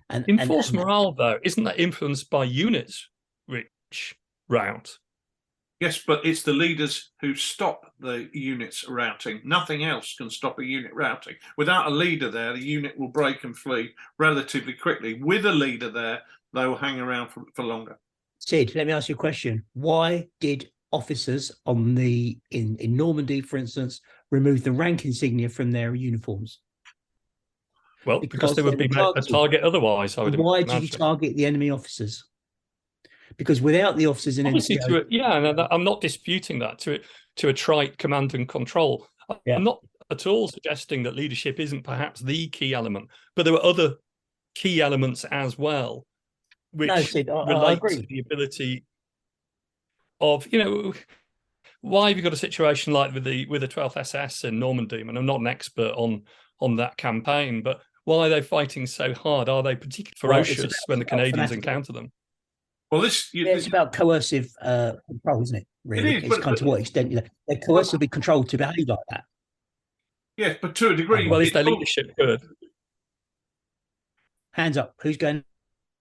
And force morale, though, isn't that influenced by units, Rich, route? Yes, but it's the leaders who stop the units routing. Nothing else can stop a unit routing. Without a leader there, the unit will break and flee relatively quickly. With a leader there, they will hang around for longer. Sid, let me ask you a question. Why did officers in Normandy, for instance, remove the rank insignia from their uniforms? Well, because they would be a target otherwise, I would imagine. Why did you target the enemy officers? Because without the officers in NCO... I'm not disputing that, to attract command and control. Yeah. I'm not at all suggesting that leadership isn't perhaps the key element, but there were other key elements as well, which relate to the ability of, why have you got a situation like with the 12th SS in Normandy? And I'm not an expert on that campaign, but why are they fighting so hard? Are they particularly ferocious when the Canadians encounter them? Well, it's about coercive control, isn't it? Really, it's kind of to what extent they're coercively controlled to behave like that. Yes, but to a degree. Well, is their leadership good? Hands up. Who's going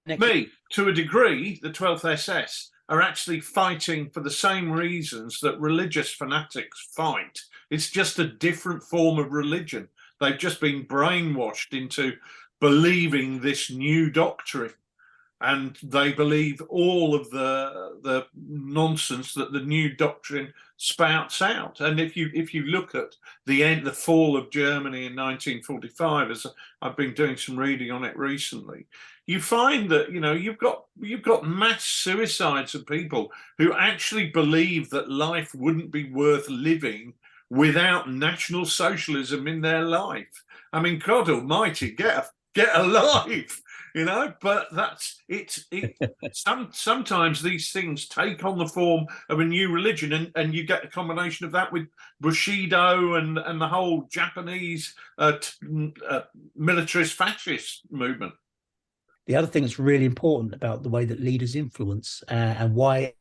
next? Me. To a degree, the 12th SS are actually fighting for the same reasons that religious fanatics fight. It's just a different form of religion. They've just been brainwashed into believing this new doctrine. And they believe all of the nonsense that the new doctrine spouts out. And if you look at the fall of Germany in 1945, as I've been doing some reading on it recently, you find that you've got mass suicides of people who actually believe that life wouldn't be worth living without National Socialism in their life. I mean, God Almighty, get a life. But that's it. Sometimes these things take on the form of a new religion, and you get a combination of that with Bushido and the whole Japanese militarist fascist movement. The other thing that's really important about the way that leaders influence and why,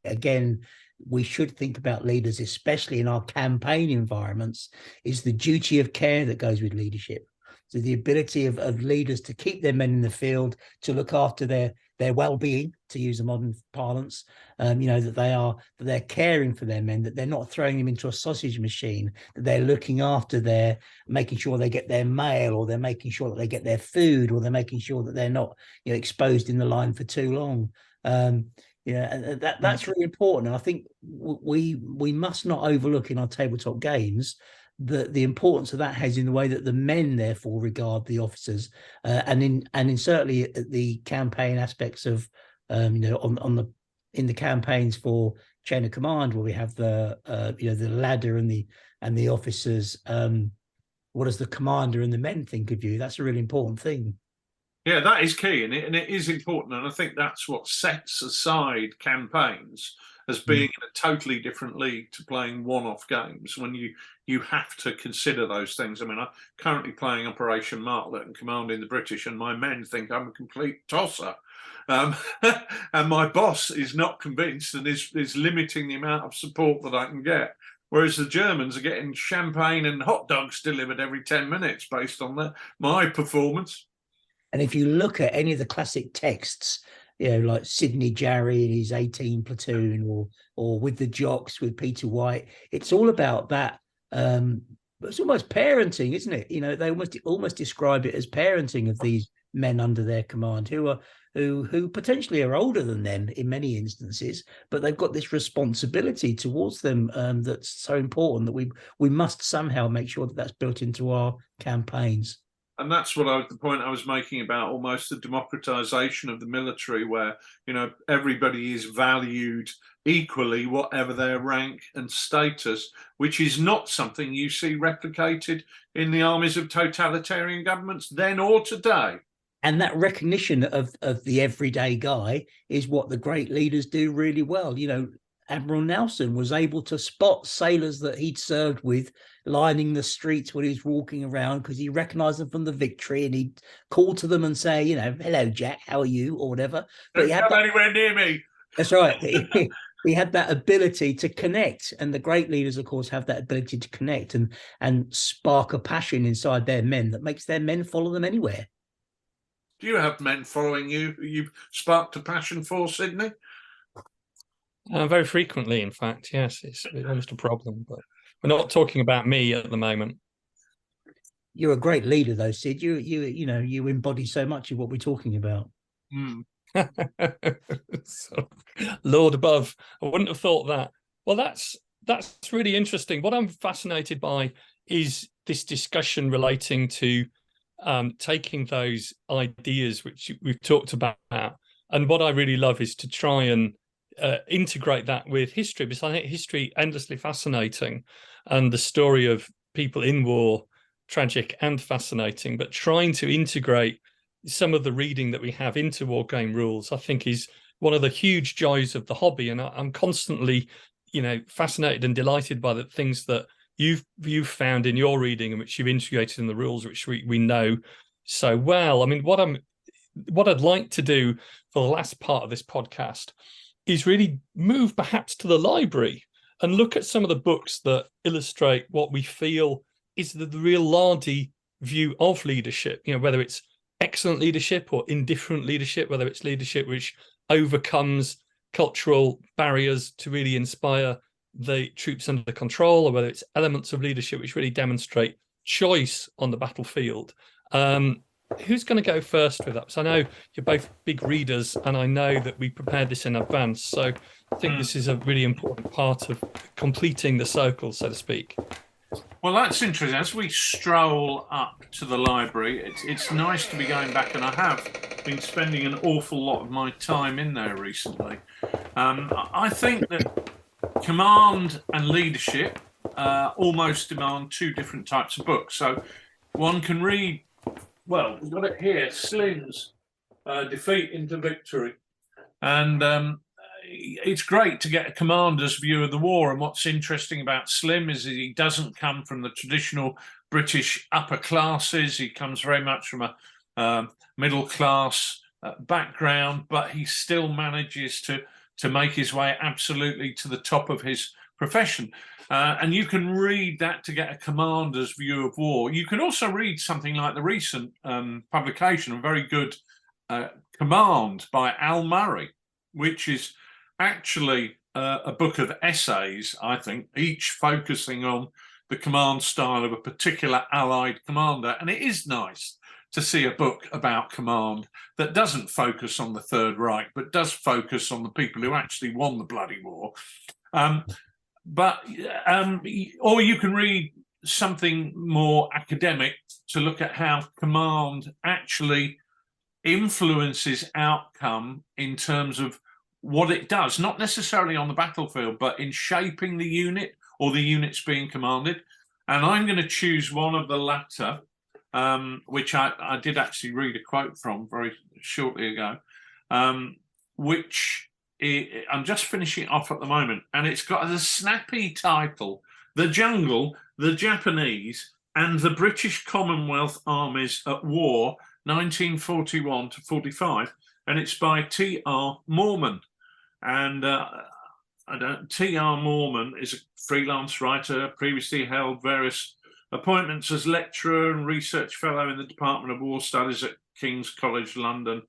again, we should think about leaders, especially in our campaign environments, is the duty of care that goes with leadership. So the ability of leaders to keep their men in the field, to look after their well-being, to use a modern parlance, that they're caring for their men, that they're not throwing them into a sausage machine, that they're looking after making sure they get their mail, or they're making sure that they get their food, or they're making sure that they're not exposed in the line for too long. And that's really important. And I think we must not overlook in our tabletop games the importance of that has in the way that the men therefore regard the officers, and in certainly the campaign aspects of in the campaigns for chain of command, where we have the ladder and the officers. What does the commander and the men think of you? That's a really important thing. Yeah, that is key, and it is important, and I think that's what sets aside campaigns as being in a totally different league to playing one-off games, when you have to consider those things. I mean, I'm currently playing Operation Martlet and commanding the British, and my men think I'm a complete tosser. And my boss is not convinced and is limiting the amount of support that I can get. Whereas the Germans are getting champagne and hot dogs delivered every 10 minutes based on my performance. And if you look at any of the classic texts, like Sidney Jarry in his 18 platoon, or with the Jocks with Peter White, it's all about that. It's almost parenting, isn't it? They almost describe it as parenting of these men under their command who potentially are older than them in many instances, but they've got this responsibility towards them that's so important that we must somehow make sure that that's built into our campaigns. And that's the point I was making about almost the democratization of the military, where, you know, everybody is valued equally, whatever their rank and status, which is not something you see replicated in the armies of totalitarian governments then or today. And that recognition of the everyday guy is what the great leaders do really well. You know, Admiral Nelson was able to spot sailors that he'd served with lining the streets when he was walking around because he recognized them from the Victory, and he'd call to them and say, you know, "Hello, Jack, how are you?" or whatever. But Don't come anywhere near me. That's right. He had that ability to connect, and the great leaders, of course, have that ability to connect and spark a passion inside their men that makes their men follow them anywhere. Do you have men following you who you've sparked a passion for, Sydney? Very frequently, in fact, yes. It's almost a problem, but we're not talking about me at the moment. You're a great leader, though, Sid. You embody so much of what we're talking about. So, Lord above, I wouldn't have thought that. Well, that's really interesting. What I'm fascinated by is this discussion relating to taking those ideas which we've talked about, and what I really love is to try and integrate that with history, because I think history endlessly fascinating, and the story of people in war tragic and fascinating, but trying to integrate some of the reading that we have into wargame rules, I think, is one of the huge joys of the hobby. And I'm constantly, you know, fascinated and delighted by the things that you've found in your reading and which you've integrated in the rules, which we know so well. I mean, what I'd like to do for the last part of this podcast is really move perhaps to the library and look at some of the books that illustrate what we feel is the real Lardy view of leadership, you know, whether it's excellent leadership or indifferent leadership, whether it's leadership which overcomes cultural barriers to really inspire the troops under control, or whether it's elements of leadership which really demonstrate choice on the battlefield. Who's going to go first with that? So I know you're both big readers, and I know that we prepared this in advance. So I think this is a really important part of completing the circle, so to speak. Well, that's interesting. As we stroll up to the library, it's nice to be going back, and I have been spending an awful lot of my time in there recently. I think that command and leadership almost demand two different types of books. So one can read, well, we've got it here, Slim's Defeat into Victory. And it's great to get a commander's view of the war. And what's interesting about Slim is that he doesn't come from the traditional British upper classes. He comes very much from a middle class background, but he still manages to make his way absolutely to the top of his profession. And you can read that to get a commander's view of war. You can also read something like the recent publication, a very good Command by Al Murray, which is actually a book of essays, I think, each focusing on the command style of a particular Allied commander. And it is nice to see a book about command that doesn't focus on the Third Reich, but does focus on the people who actually won the bloody war. Or you can read something more academic to look at how command actually influences outcome in terms of what it does, not necessarily on the battlefield, but in shaping the unit or the units being commanded. And I'm going to choose one of the latter, which I did actually read a quote from very shortly ago, which I'm just finishing off at the moment. And it's got a snappy title, The Jungle, the Japanese, and the British Commonwealth Armies at War, 1941 to 45. And it's by T.R. Moorman. And T.R. Moorman is a freelance writer, previously held various appointments as lecturer and research fellow in the Department of War Studies at King's College London,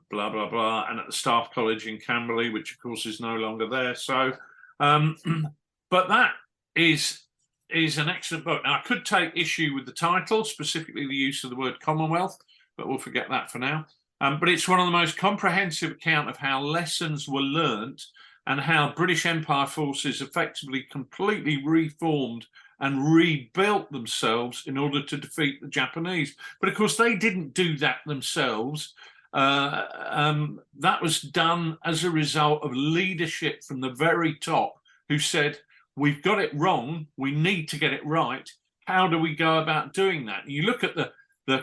blah, blah, blah, and at the Staff College in Camberley, which, of course, is no longer there. So, but that is an excellent book. Now, I could take issue with the title, specifically the use of the word Commonwealth, but we'll forget that for now. But it's one of the most comprehensive account of how lessons were learnt and how British Empire forces effectively completely reformed and rebuilt themselves in order to defeat the Japanese. But of course, they didn't do that themselves. That was done as a result of leadership from the very top, who said, we've got it wrong, we need to get it right. How do we go about doing that? And you look at the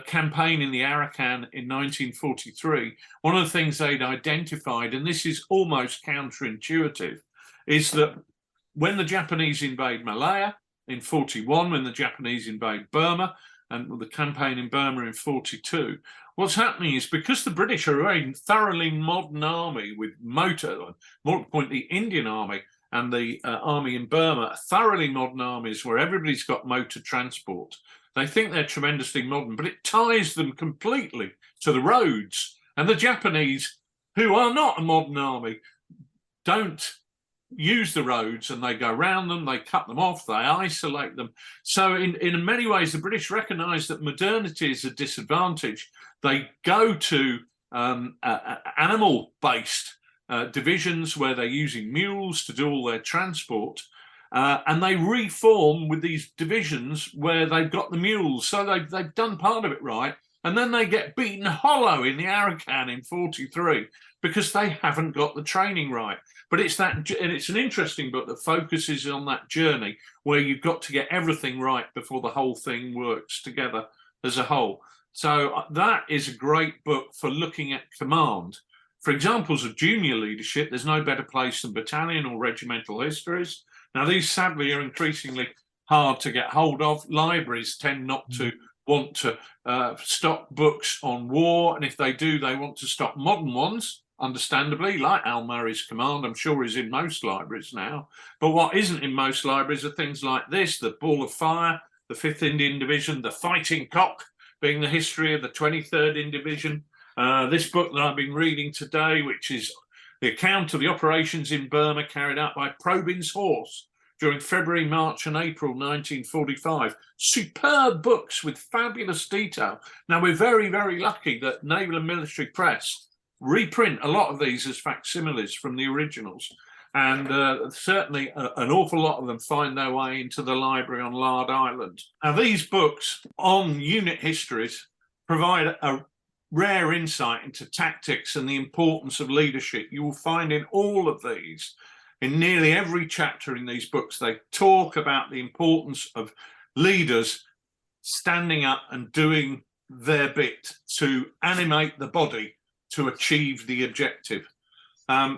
campaign in the Arakan in 1943, one of the things they'd identified, and this is almost counterintuitive, is that when the Japanese invade Malaya in 41, when the Japanese invade Burma, and the campaign in Burma in 42, what's happening is because the British are a thoroughly modern army with motor, more to the point, the Indian army and the army in Burma are thoroughly modern armies where everybody's got motor transport. They think they're tremendously modern, but it ties them completely to the roads. And the Japanese, who are not a modern army, don't use the roads, and they go around them, they cut them off, they isolate them. So in many ways, the British recognise that modernity is a disadvantage. They go to animal-based divisions where they're using mules to do all their transport, and they reform with these divisions where they've got the mules. So they've done part of it right, and then they get beaten hollow in the Arakan in 43 because they haven't got the training right. But it's an interesting book that focuses on that journey where you've got to get everything right before the whole thing works together as a whole. So that is a great book for looking at command. For examples of junior leadership, there's no better place than battalion or regimental histories. Now, these sadly are increasingly hard to get hold of. Libraries tend not to want to stock books on war, and if they do, they want to stock modern ones, understandably, like Al Murray's Command. I'm sure is in most libraries now. But what isn't in most libraries are things like this, the Ball of Fire, the 5th Indian Division, the Fighting Cock, being the history of the 23rd Indian Division. This book that I've been reading today, which is the account of the operations in Burma carried out by Probyn's Horse during February, March and April 1945. Superb books with fabulous detail. Now, we're very, very lucky that Naval and Military Press reprint a lot of these as facsimiles from the originals. And certainly an awful lot of them find their way into the library on Lard Island. Now, these books on unit histories provide a rare insight into tactics and the importance of leadership. You will find in all of these, in nearly every chapter in these books, they talk about the importance of leaders standing up and doing their bit to animate the body to achieve the objective.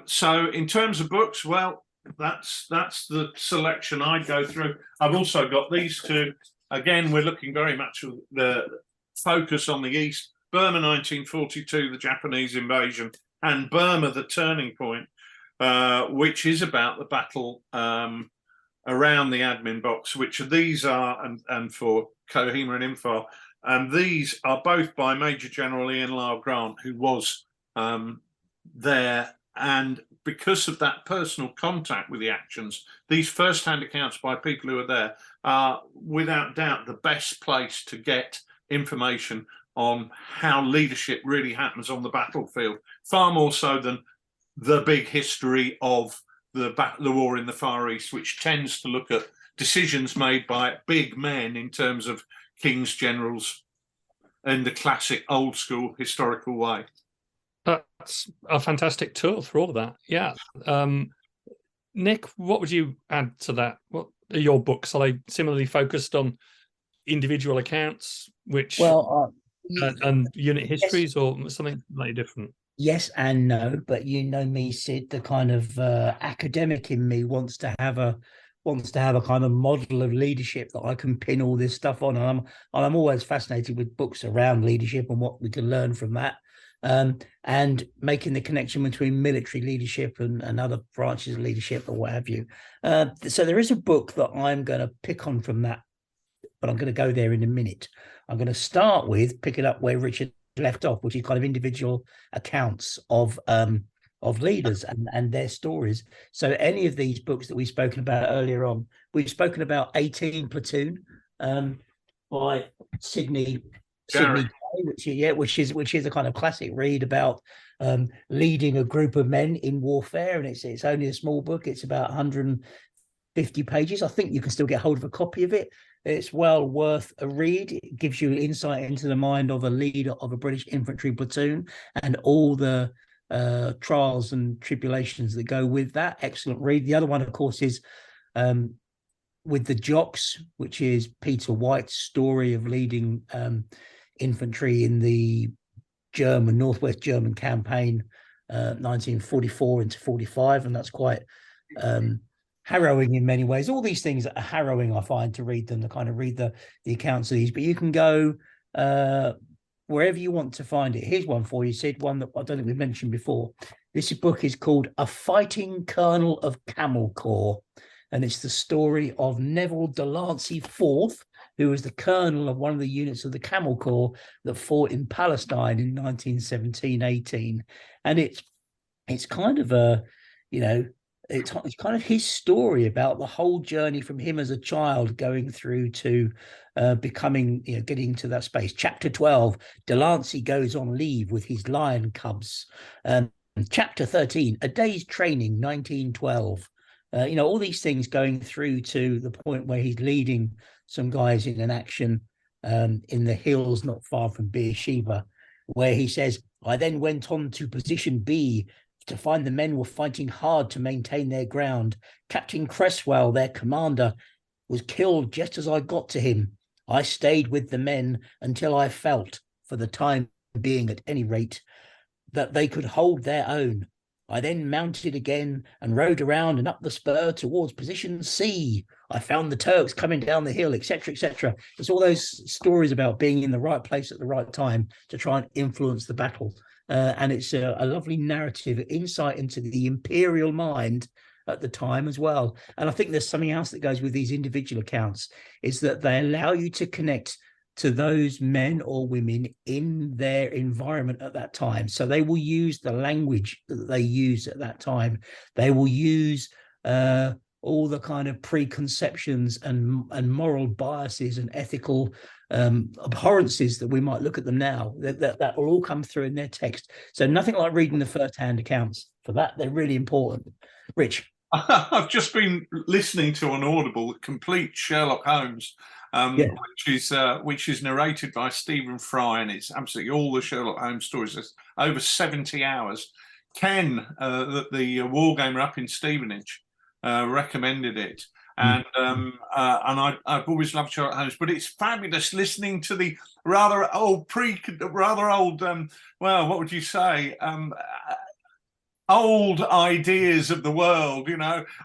So in terms of books, well, that's the selection I'd go through. I've also got these two. Again, we're looking very much at the focus on the East. Burma 1942, the Japanese invasion, and Burma, the turning point, which is about the battle around the admin box, which these are, and for Kohima and Imphal, and these are both by Major General Ian Lyle Grant, who was there. And because of that personal contact with the actions, these first-hand accounts by people who are there are without doubt the best place to get information on how leadership really happens on the battlefield, far more so than the big history of the war in the Far East, which tends to look at decisions made by big men in terms of kings, generals, in the classic old school historical way. That's a fantastic tour through all of that. Yeah. Nick, what would you add to that? What are your books? Are they similarly focused on individual accounts, which and unit histories, or something slightly different? Yes and no, but you know me, Sid, the kind of academic in me wants to have a kind of model of leadership that I can pin all this stuff on. And I'm always fascinated with books around leadership and what we can learn from that. And making the connection between military leadership and other branches of leadership or what have you. So there is a book that I'm going to pick on from that, but I'm going to go there in a minute. I'm going to start with picking up where Richard left off, which is kind of individual accounts of leaders and their stories. So any of these books that we've spoken about earlier on, we've spoken about 18 Platoon by Sidney Sidney Gray, which is a kind of classic read about leading a group of men in warfare, and it's only a small book. It's about 150 pages. I think you can still get hold of a copy of it. It's well worth a read. It gives you insight into the mind of a leader of a British infantry platoon and all the trials and tribulations that go with that. Excellent read. The other one, of course, is With the Jocks, which is Peter White's story of leading infantry in the Northwest German campaign, 1944 into 45, and that's quite harrowing in many ways. All these things are harrowing, I find, to read them, to kind of read the accounts of these. But you can go wherever you want to find it. Here's one for you, Sid, one that I don't think we've mentioned before. This book is called A Fighting Colonel of Camel Corps, and it's the story of Neville Delancey IV, who was the colonel of one of the units of the Camel Corps that fought in Palestine in 1917-18. And it's kind of a, it's kind of his story about the whole journey from him as a child going through to becoming, getting to that space. Chapter 12, Delancey goes on leave with his lion cubs. Chapter 13, A Day's Training, 1912. All these things going through to the point where he's leading some guys in an action in the hills not far from Beersheba, where he says, I then went on to position B to find the men were fighting hard to maintain their ground. Captain Cresswell, their commander, was killed just as I got to him. I stayed with the men until I felt, for the time being at any rate, that they could hold their own. I then mounted again and rode around and up the spur towards position C. I found the Turks coming down the hill, etc., etc. It's all those stories about being in the right place at the right time to try and influence the battle. And it's a lovely narrative, insight into the imperial mind at the time as well. And I think there's something else that goes with these individual accounts, is that they allow you to connect to those men or women in their environment at that time. So they will use the language that they use at that time. They will use all the kind of preconceptions and moral biases and ethical abhorrences that we might look at them now. That will all come through in their text. So nothing like reading the first-hand accounts. For that, they're really important. Rich? I've just been listening to on Audible Complete Sherlock Holmes, which is narrated by Stephen Fry, and it's absolutely all the Sherlock Holmes stories. It's over 70 hours. Ken, the wargamer up in Stevenage, recommended it, and I've always loved Sherlock Holmes. But it's fabulous listening to the rather old, well, what would you say? Old ideas of the world,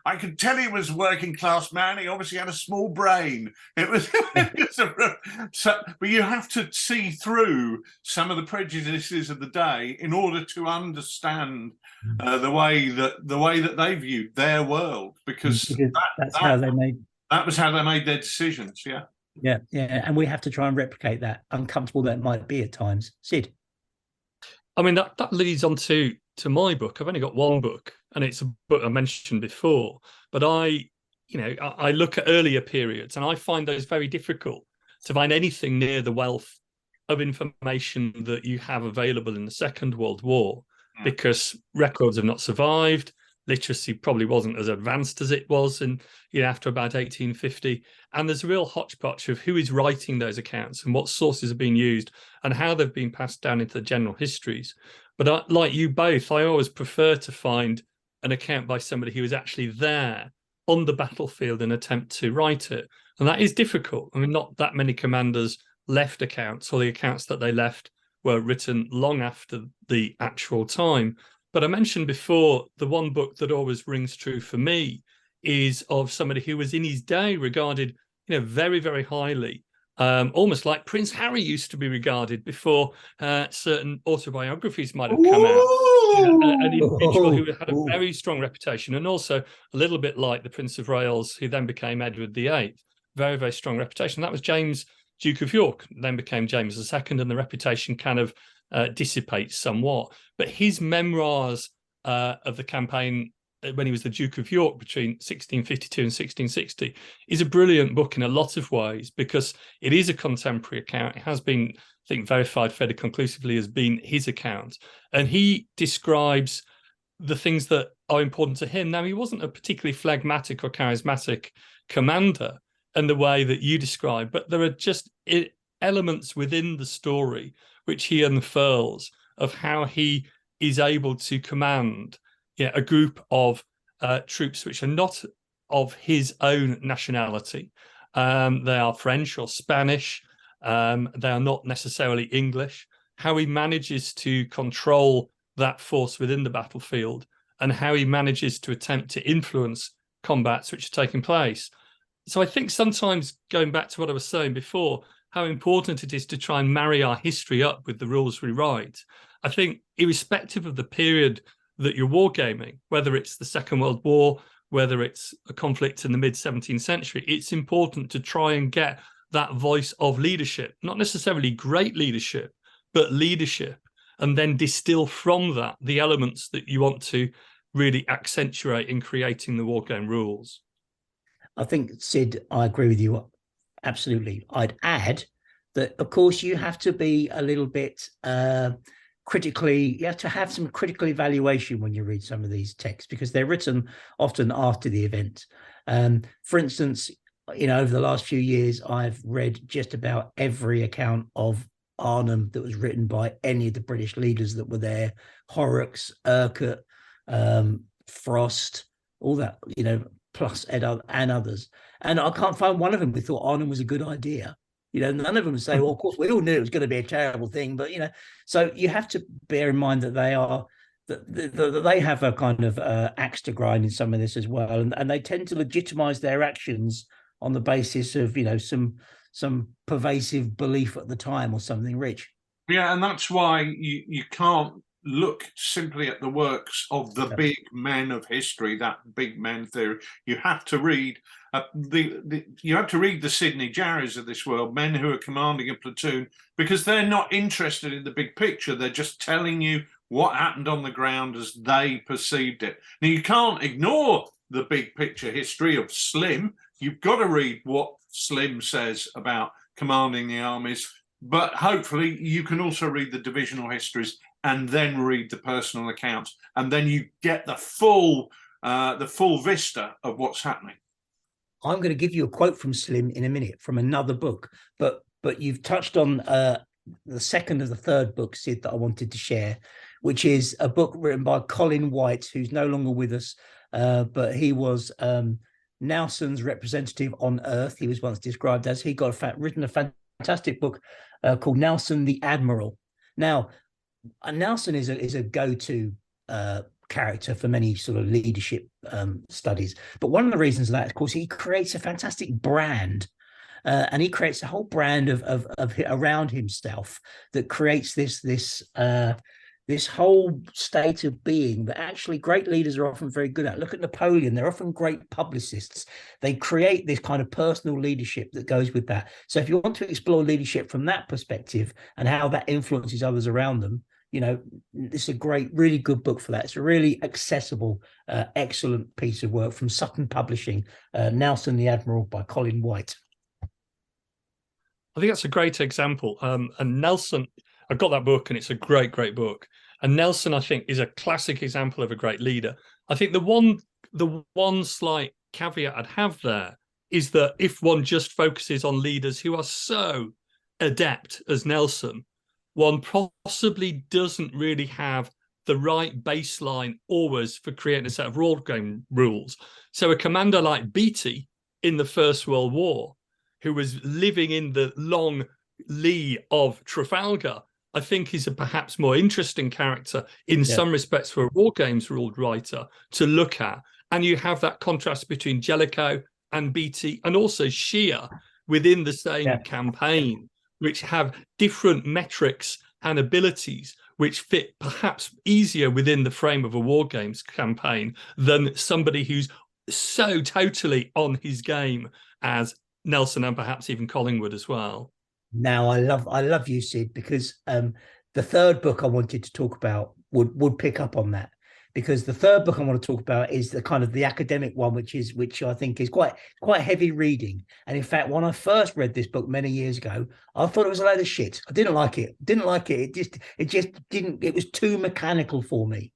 I could tell he was a working class man. He obviously had a small brain. It was, but you have to see through some of the prejudices of the day in order to understand the way that they viewed their world, because that was how they made their decisions. Yeah, and we have to try and replicate that, uncomfortable that might be at times. Sid? I mean, that leads on to my book. I've only got one book, and it's a book I mentioned before. But I look at earlier periods, and I find those very difficult to find anything near the wealth of information that you have available in the Second World War, because records have not survived. Literacy probably wasn't as advanced as it was after about 1850. And there's a real hodgepodge of who is writing those accounts and what sources are being used and how they've been passed down into the general histories. But like you both, I always prefer to find an account by somebody who was actually there on the battlefield and attempt to write it. And that is difficult. I mean, not that many commanders left accounts, or the accounts that they left were written long after the actual time. But I mentioned before, the one book that always rings true for me is of somebody who was in his day regarded, very, very highly, almost like Prince Harry used to be regarded before certain autobiographies might have come out. An individual who had a very strong reputation, and also a little bit like the Prince of Wales, who then became Edward VIII. Very, very strong reputation. That was James, Duke of York, then became James II, and the reputation kind of dissipates somewhat. But his memoirs of the campaign when he was the Duke of York between 1652 and 1660 is a brilliant book in a lot of ways, because it is a contemporary account. It has been think verified fairly conclusively as being his account. And he describes the things that are important to him. Now, he wasn't a particularly phlegmatic or charismatic commander in the way that you describe, but there are just elements within the story which he unfurls of how he is able to command a group of troops which are not of his own nationality. They are French or Spanish. They are not necessarily English. How he manages to control that force within the battlefield, and how he manages to attempt to influence combats which are taking place. So I think sometimes, going back to what I was saying before, how important it is to try and marry our history up with the rules we write. I think irrespective of the period that you're wargaming, whether it's the Second World War, whether it's a conflict in the mid-17th century, it's important to try and get that voice of leadership, not necessarily great leadership, but leadership, and then distill from that the elements that you want to really accentuate in creating the wargame rules. I think, Sid, I agree with you. Absolutely. I'd add that, of course, you have to be a little bit critically, you have to have some critical evaluation when you read some of these texts, because they're written often after the event. For instance, over the last few years, I've read just about every account of Arnhem that was written by any of the British leaders that were there, Horrocks, Urquhart, Frost, all that, plus Ed and others. And I can't find one of them who thought Arnhem was a good idea. None of them say, well, of course, we all knew it was going to be a terrible thing. But, so you have to bear in mind that they have a kind of axe to grind in some of this as well. And they tend to legitimize their actions on the basis of, some pervasive belief at the time or something, Rich. Yeah, and that's why you can't look simply at the works of the big men of history, that big men theory. You have to read the Sidney Jarrys of this world, men who are commanding a platoon, because they're not interested in the big picture. They're just telling you what happened on the ground as they perceived it. Now, you can't ignore the big picture history of Slim. You've got to read what Slim says about commanding the armies, but hopefully you can also read the divisional histories and then read the personal accounts, and then you get the full vista of what's happening. I'm going to give you a quote from Slim in a minute from another book, but you've touched on the second of the third book, Sid, that I wanted to share, which is a book written by Colin White, who's no longer with us, but he was Nelson's representative on Earth. He was once described as. He written a fantastic book called Nelson the Admiral. Now, Nelson is a go-to character for many sort of leadership studies, but one of the reasons for that, of course, he creates a fantastic brand, and he creates a whole brand of around himself that creates this whole state of being that actually great leaders are often very good at. Look at Napoleon. They're often great publicists. They create this kind of personal leadership that goes with that. So if you want to explore leadership from that perspective and how that influences others around them, it's a great, really good book for that. It's a really accessible, excellent piece of work from Sutton Publishing, Nelson the Admiral by Colin White. I think that's a great example. And Nelson, I've got that book, and it's a great, great book. And Nelson, I think, is a classic example of a great leader. I think the one slight caveat I'd have there is that if one just focuses on leaders who are so adept as Nelson, one possibly doesn't really have the right baseline always for creating a set of role game rules. So a commander like Beatty in the First World War, who was living in the long lee of Trafalgar, I think is a perhaps more interesting character in some respects for a war games rule writer to look at. And you have that contrast between Jellicoe and Beatty, and also Shea within the same campaign, which have different metrics and abilities which fit perhaps easier within the frame of a war games campaign than somebody who's so totally on his game as Nelson, and perhaps even Collingwood as well. Now, I love you, Sid, because the third book I wanted to talk about would pick up on that, because the third book I want to talk about is the kind of the academic one, which I think is quite heavy reading. And in fact, when I first read this book many years ago, I thought it was a load of shit. I didn't like it. It just didn't. It was too mechanical for me.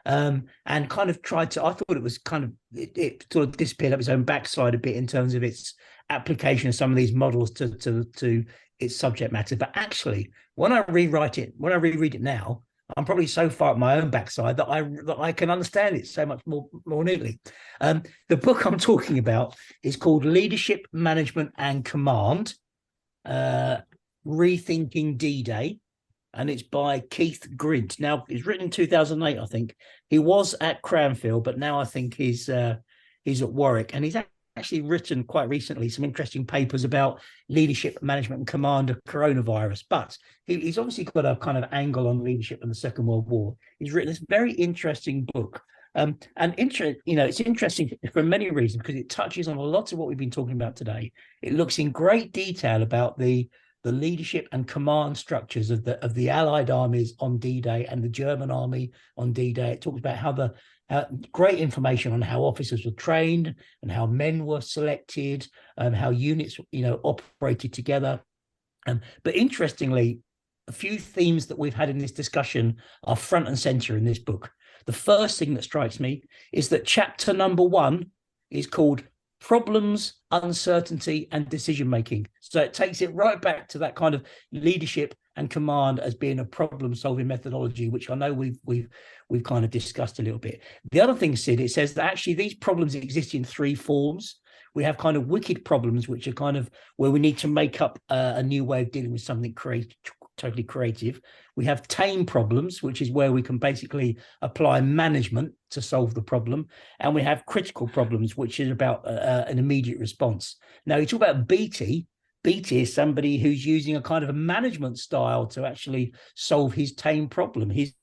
And kind of I thought it was kind of, it sort of disappeared up its own backside a bit in terms of its application of some of these models to its subject matter. But actually, when I reread it now, I'm probably so far up my own backside that I can understand it so much more neatly. The book I'm talking about is called Leadership, Management and Command, Rethinking D-Day. And it's by Keith Grint. Now, it's written in 2008, I think. He was at Cranfield, but now I think he's at Warwick. And he's actually written quite recently some interesting papers about leadership, management and command of coronavirus. But he's obviously got a kind of angle on leadership in the Second World War. He's written this very interesting book. It's interesting for many reasons, because it touches on a lot of what we've been talking about today. It looks in great detail about the leadership and command structures of the Allied armies on D-Day and the German army on D-Day. It talks about how great information on how officers were trained and how men were selected and how units, operated together. But interestingly, a few themes that we've had in this discussion are front and center in this book. The first thing that strikes me is that chapter number 1 is called Problems, Uncertainty and Decision-Making. So it takes it right back to that kind of leadership and command as being a problem-solving methodology, which I know we've kind of discussed a little bit. The other thing, Sid, it says that actually these problems exist in 3 forms. We have kind of wicked problems, which are kind of where we need to make up a new way of dealing with something totally creative. We have tame problems, which is where we can basically apply management to solve the problem. And we have critical problems, which is about an immediate response. Now, you talk about BT. BT is somebody who's using a kind of a management style to actually solve his tame problem. He's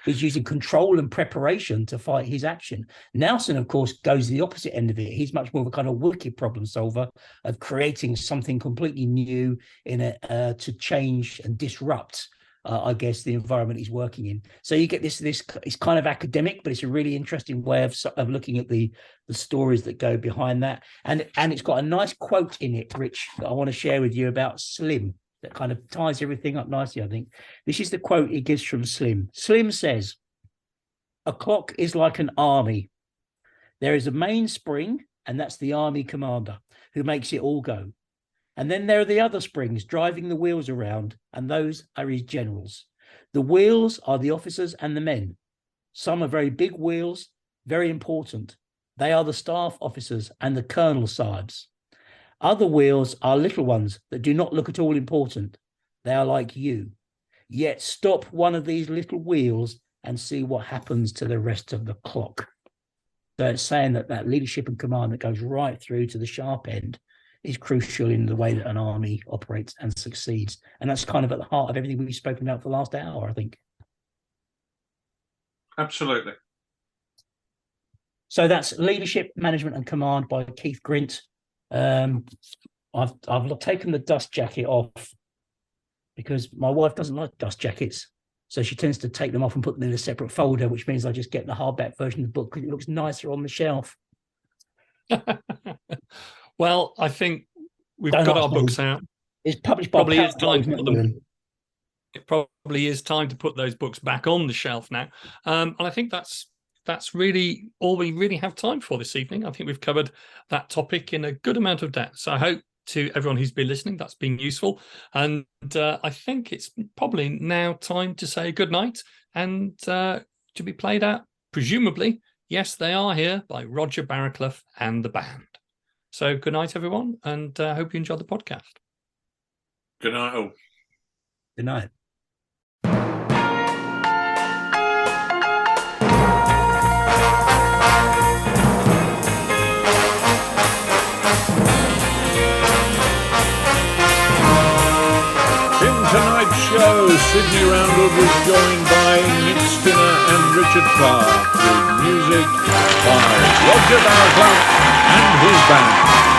using control and preparation to fight his action. Nelson, of course, goes the opposite end of it. He's much more of a kind of wicked problem solver of creating something completely new to change and disrupt, I guess, the environment he's working in. So you get this it's kind of academic, but it's a really interesting way of looking at the stories that go behind that. And it's got a nice quote in it, Rich, that I want to share with you about Slim. That kind of ties everything up nicely, I think. This is the quote he gives from Slim. Slim says, "A clock is like an army. There is a mainspring, and that's the army commander, who makes it all go. And then there are the other springs driving the wheels around, and those are his generals. The wheels are the officers and the men. Some are very big wheels, very important. They are the staff officers and the colonel sahibs. Other wheels are little ones that do not look at all important. They are like you. Yet stop one of these little wheels and see what happens to the rest of the clock." So it's saying that leadership and command that goes right through to the sharp end is crucial in the way that an army operates and succeeds. And that's kind of at the heart of everything we've spoken about for the last hour, I think. Absolutely. So that's Leadership, Management and Command by Keith Grint. I've taken the dust jacket off because my wife doesn't like dust jackets, so she tends to take them off and put them in a separate folder, which means I just get the hardback version of the book because it looks nicer on the shelf. Well, I think we've got our books out. It's published by probably is time to put them. It probably is time to put those books back on the shelf now, and I think that's really all we really have time for this evening. I think we've covered that topic in a good amount of depth. So I hope to everyone who's been listening, that's been useful. And I think it's probably now time to say good night and to be played out, presumably, yes, they are here, by Roger Barraclough and the band. So good night, everyone, and I hope you enjoyed the podcast. Good night, all. Good night. Tonight's show, Sydney Roundwood was joined by Nick Skinner and Richard Clark, with music by Roger Barraclough and his band.